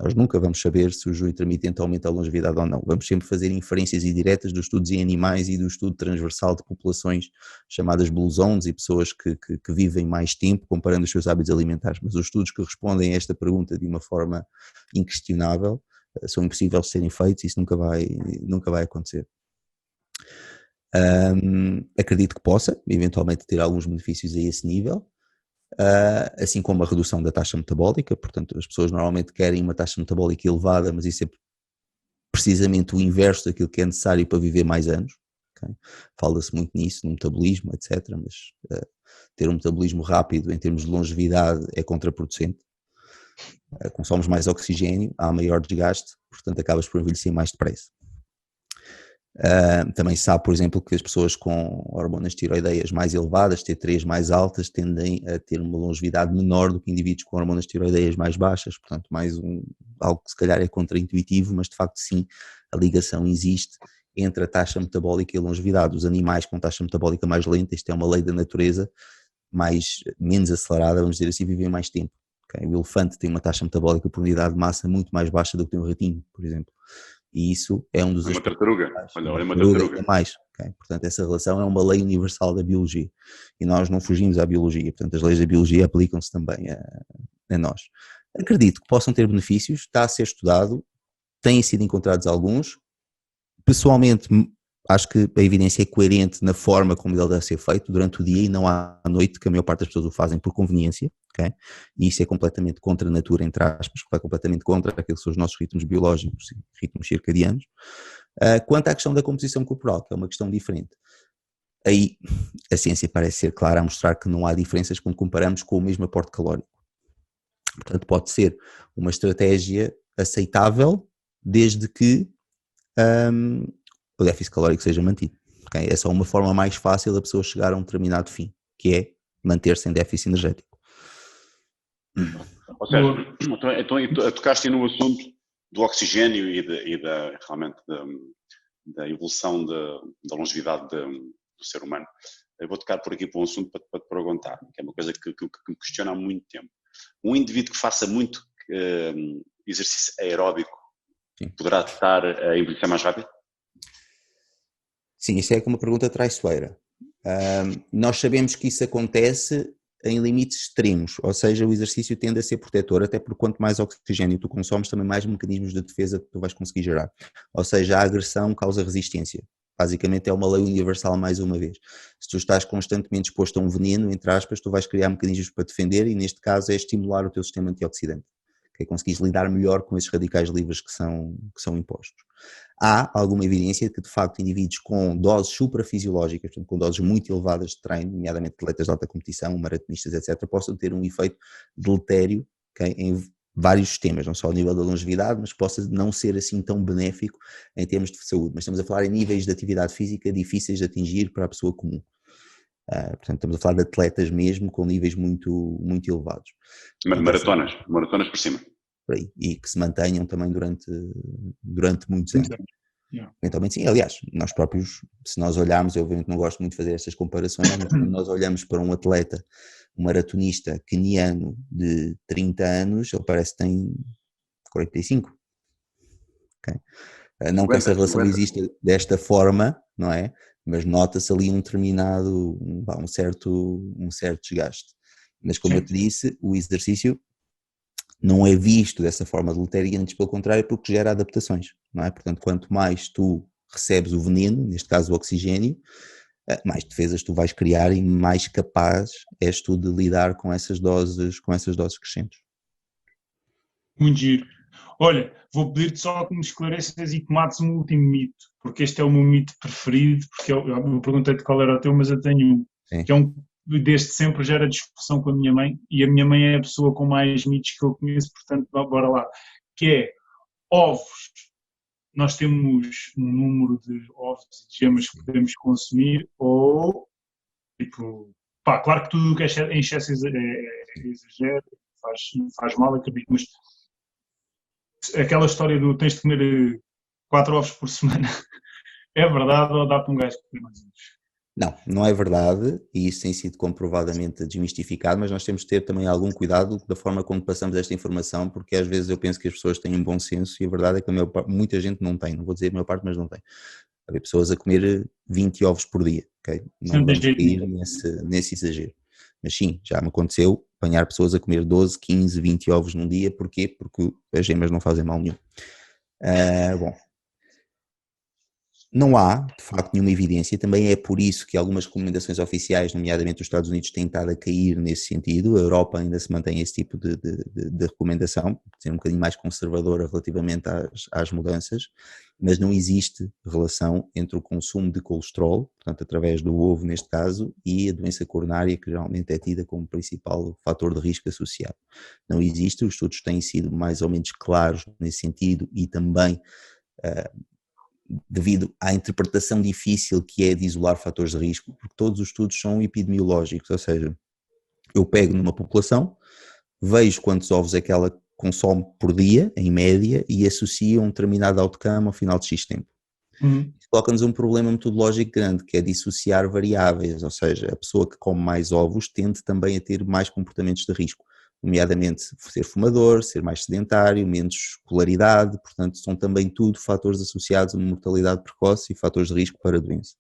Nós nunca vamos saber se o jejum intermitente aumenta a longevidade ou não, vamos sempre fazer inferências indiretas dos estudos em animais e do estudo transversal de populações chamadas Blue Zones e pessoas que vivem mais tempo comparando os seus hábitos alimentares, mas os estudos que respondem a esta pergunta de uma forma inquestionável são impossíveis de serem feitos e isso nunca vai acontecer. Acredito que possa eventualmente ter alguns benefícios a esse nível, assim como a redução da taxa metabólica, portanto as pessoas normalmente querem uma taxa metabólica elevada, mas isso é precisamente o inverso daquilo que é necessário para viver mais anos, okay? Fala-se muito nisso, no metabolismo, etc, mas ter um metabolismo rápido em termos de longevidade é contraproducente, consomes mais oxigênio, há maior desgaste, portanto acabas por envelhecer mais depressa. Também se sabe, por exemplo, que as pessoas com hormonas tiroideias mais elevadas, T3 mais altas, tendem a ter uma longevidade menor do que indivíduos com hormonas tiroideias mais baixas, portanto algo que se calhar é contraintuitivo, mas de facto sim, a ligação existe entre a taxa metabólica e a longevidade. Os animais com taxa metabólica mais lenta, isto é uma lei da natureza, menos acelerada, vamos dizer assim, vivem mais tempo. Okay? O elefante tem uma taxa metabólica por unidade de massa muito mais baixa do que tem um ratinho, por exemplo. E isso é um dos aspectos. Uma tartaruga. Olha, uma tartaruga. Mais, okay? Portanto, essa relação é uma lei universal da biologia. E nós não fugimos à biologia. Portanto, as leis da biologia aplicam-se também a nós. Acredito que possam ter benefícios, está a ser estudado, têm sido encontrados alguns. Pessoalmente, acho que a evidência é coerente na forma como ele deve ser feito durante o dia e não à noite, que a maior parte das pessoas o fazem por conveniência, okay? E isso é completamente contra a natura, entre aspas, que vai completamente contra aqueles que são os nossos ritmos biológicos, ritmos circadianos. Quanto à questão da composição corporal, que é uma questão diferente, aí a ciência parece ser clara a mostrar que não há diferenças quando comparamos com o mesmo aporte calórico. Portanto, pode ser uma estratégia aceitável desde que o déficit calórico seja mantido. Okay? É só uma forma mais fácil da pessoa chegar a um determinado fim, que é manter-se em déficit energético. Ou seja, então tocaste no assunto do oxigênio realmente da evolução da longevidade do ser humano. Eu vou tocar por aqui para um assunto para te perguntar, que é uma coisa que me questiona há muito tempo. Um indivíduo que faça muito exercício aeróbico, sim, poderá estar a envelhecer mais rápido? Sim, isso é uma pergunta traiçoeira. Nós sabemos que isso acontece em limites extremos, ou seja, o exercício tende a ser protetor, até porque quanto mais oxigênio tu consomes, também mais mecanismos de defesa tu vais conseguir gerar. Ou seja, a agressão causa resistência. Basicamente é uma lei universal mais uma vez. Se tu estás constantemente exposto a um veneno, entre aspas, tu vais criar mecanismos para defender e neste caso é estimular o teu sistema antioxidante. Okay? Conseguires lidar melhor com esses radicais livres que são impostos. Há alguma evidência de que de facto indivíduos com doses suprafisiológicas, portanto, com doses muito elevadas de treino, nomeadamente atletas de alta competição, maratonistas, etc., possam ter um efeito deletério, okay, em vários sistemas, não só ao nível da longevidade, mas possa não ser assim tão benéfico em termos de saúde. Mas estamos a falar em níveis de atividade física difíceis de atingir para a pessoa comum. Portanto, estamos a falar de atletas mesmo com níveis muito, muito elevados. Maratonas por cima. Por aí, e que se mantenham também durante muitos anos. Yeah. Eventualmente sim, aliás, nós próprios, se nós olharmos, eu obviamente não gosto muito de fazer estas comparações, mas quando nós olhamos para um atleta, um maratonista queniano de 30 anos, ele parece que tem 45. Okay? Não que essa relação exista desta forma, não é? Mas nota-se ali um determinado, um certo desgaste. Mas como eu te disse, o exercício não é visto dessa forma deletéria, antes pelo contrário, porque gera adaptações, não é? Portanto, quanto mais tu recebes o veneno, neste caso o oxigênio, mais defesas tu vais criar e mais capaz és tu de lidar com essas doses crescentes. Muito giro. Olha, vou pedir-te só que me esclareças e que mates um último mito, porque este é o meu mito preferido, porque eu perguntei-te qual era o teu, mas eu tenho um, Sim. que é um desde sempre gera discussão com a minha mãe, e a minha mãe é a pessoa com mais mitos que eu conheço, portanto, bora lá, que é ovos. Nós temos um número de ovos e de gemas que podemos consumir, ou, tipo, pá, claro que tudo o que é em excesso é exagero, faz mal, acredito, mas aquela história do tens de comer 4 ovos por semana, é verdade ou dá para um gajo comer mais ovos? Não é verdade, e isso tem sido comprovadamente desmistificado, mas nós temos de ter também algum cuidado da forma como passamos esta informação, porque às vezes eu penso que as pessoas têm um bom senso e a verdade é que muita gente não tem, não vou dizer a maior parte, mas não tem. Há pessoas a comer 20 ovos por dia, ok? Não vamos cair nesse exagero. Mas sim, já me aconteceu apanhar pessoas a comer 12, 15, 20 ovos num dia, porquê? Porque as gemas não fazem mal nenhum. Bom, não há, de facto, nenhuma evidência, também é por isso que algumas recomendações oficiais, nomeadamente os Estados Unidos, têm estado a cair nesse sentido. A Europa ainda se mantém esse tipo de recomendação, ser um bocadinho mais conservadora relativamente às mudanças, mas não existe relação entre o consumo de colesterol, portanto através do ovo neste caso, e a doença coronária, que geralmente é tida como principal fator de risco associado. Não existe, os estudos têm sido mais ou menos claros nesse sentido e também devido à interpretação difícil que é de isolar fatores de risco, porque todos os estudos são epidemiológicos, ou seja, eu pego numa população, vejo quantos ovos é que ela consome por dia, em média, e associo um determinado outcome ao final de X tempo. Isso coloca-nos um problema metodológico grande, que é dissociar variáveis, ou seja, a pessoa que come mais ovos tende também a ter mais comportamentos de risco, nomeadamente ser fumador, ser mais sedentário, menos escolaridade, portanto são também tudo fatores associados a uma mortalidade precoce e fatores de risco para a doença.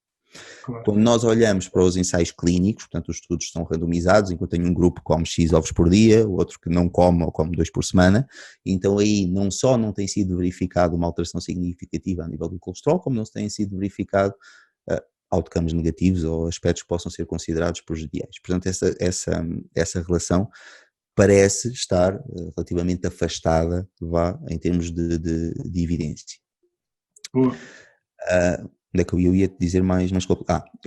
Claro. Quando nós olhamos para os ensaios clínicos, portanto os estudos são randomizados, enquanto tenho um grupo que come X ovos por dia, o outro que não come ou come 2 por semana, então aí não só não tem sido verificado uma alteração significativa a nível do colesterol, como não se tem sido verificado outcomes negativos ou aspectos que possam ser considerados prejudiciais. Portanto essa relação parece estar relativamente afastada, em termos de evidência. Onde é que eu ia te dizer mais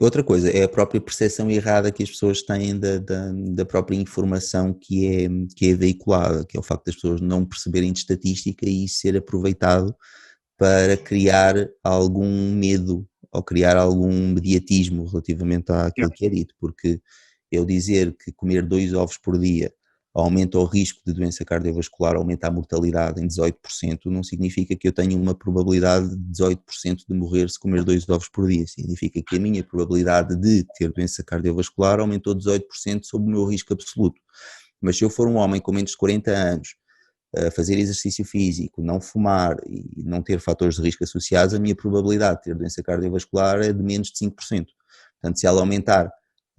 outra coisa é a própria percepção errada que as pessoas têm da própria informação que é veiculada, que é o facto das pessoas não perceberem de estatística e isso ser aproveitado para criar algum medo ou criar algum mediatismo relativamente àquilo que é dito, porque eu dizer que comer 2 ovos por dia aumenta o risco de doença cardiovascular, aumenta a mortalidade em 18%, não significa que eu tenha uma probabilidade de 18% de morrer se comer 2 ovos por dia, significa que a minha probabilidade de ter doença cardiovascular aumentou 18% sobre o meu risco absoluto. Mas se eu for um homem com menos de 40 anos, a fazer exercício físico, não fumar e não ter fatores de risco associados, a minha probabilidade de ter doença cardiovascular é de menos de 5%. Portanto, se ela aumentar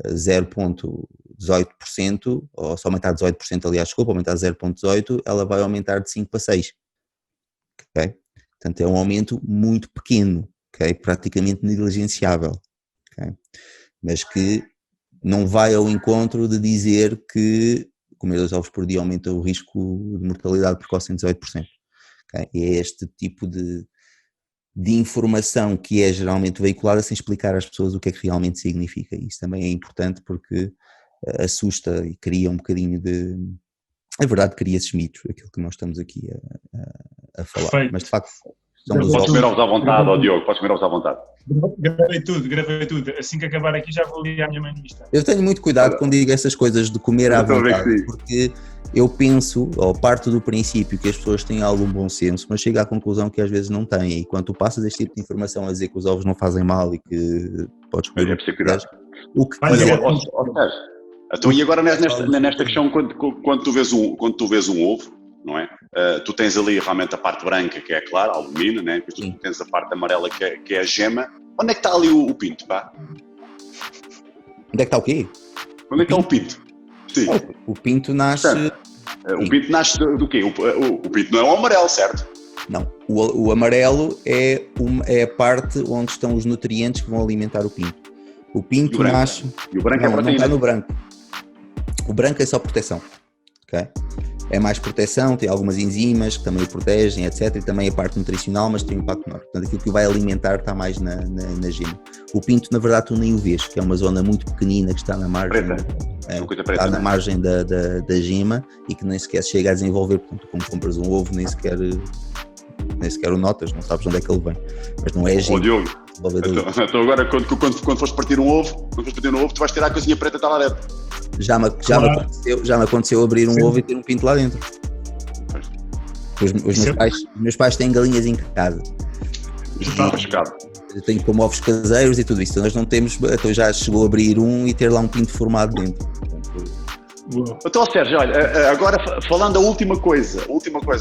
0,18%, ou se aumentar 18%, aliás, desculpa, aumentar 0,18%, ela vai aumentar de 5 para 6. Okay? Portanto, é um aumento muito pequeno, okay? Praticamente negligenciável, okay? Mas que não vai ao encontro de dizer que comer 2 ovos por dia aumenta o risco de mortalidade precoce em 18%. Okay? E é este tipo de informação que é geralmente veiculada sem explicar às pessoas o que é que realmente significa. Isso também é importante porque assusta e cria um bocadinho de... É verdade, cria esses mitos, aquilo que nós estamos aqui a falar. Perfeito. Mas de facto questão dos Podes ovos. Podes comer ovos à vontade, ó Diogo, podes comer ovos à vontade. Gravei tudo. Assim que acabar aqui já vou ligar à minha mãe no Insta. Eu tenho muito cuidado quando digo essas coisas de comer à Eu estou a ver que vontade, sim. porque eu penso, ou parto do princípio que as pessoas têm algum bom senso, mas chego à conclusão que às vezes não têm. E quando tu passas este tipo de informação a dizer que os ovos não fazem mal e que podes comer Mas é o que preciso cuidar. quiseres, o que Olha, quiseres. Sérgio, então, e agora nesta questão, quando tu vês um ovo, não é? Tu tens ali realmente a parte branca, que é clara, a albumina, né? Depois Sim. tu tens a parte amarela, que é a gema. Onde é que está ali o pinto, pá? Onde é que está o quê? Onde é que está o pinto? Sim. O pinto nasce... O pinto nasce do quê? O pinto não é o amarelo, certo? Não, o amarelo é a parte onde estão os nutrientes que vão alimentar o pinto. O E pinto o branco? nasce... E o branco é Não, não proteína. está no branco. O branco é só proteção, ok? É mais proteção, tem algumas enzimas que também o protegem, etc. E também a parte nutricional, mas tem um impacto menor. Portanto, aquilo que o vai alimentar está mais na gema. O pinto, na verdade, tu nem o vês, que é uma zona muito pequenina que está na margem, Preta. Uma coisa preta, está na né? margem da gema e que nem sequer chega a desenvolver. Portanto, tu, como compras um ovo, nem sequer o notas, não sabes onde é que ele vem. Mas não é a Ó gema. Diogo, desenvolvedor. então agora quando fores partir um ovo, tu vais tirar a coisinha preta que está lá dentro. Já me aconteceu abrir um Sim. ovo e ter um pinto lá dentro. Os meus pais têm galinhas em casa. Está pescado. Eu tenho como ovos caseiros e tudo isso. Então nós não temos. Então já chegou a abrir um e ter lá um pinto formado dentro. Portanto, Então, Sérgio, olha, agora falando a última coisa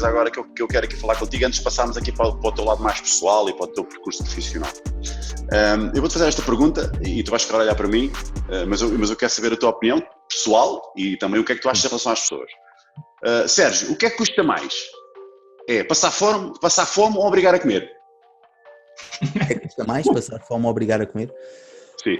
agora que eu quero aqui falar contigo, antes de passarmos aqui para o teu lado mais pessoal e para o teu percurso profissional. Eu vou-te fazer esta pergunta e tu vais ficar a olhar para mim, mas eu quero saber a tua opinião pessoal e também o que é que tu achas em relação às pessoas. Sérgio, o que é que custa mais? É passar fome ou obrigar a comer? é que custa mais passar fome a obrigar a comer? Sim.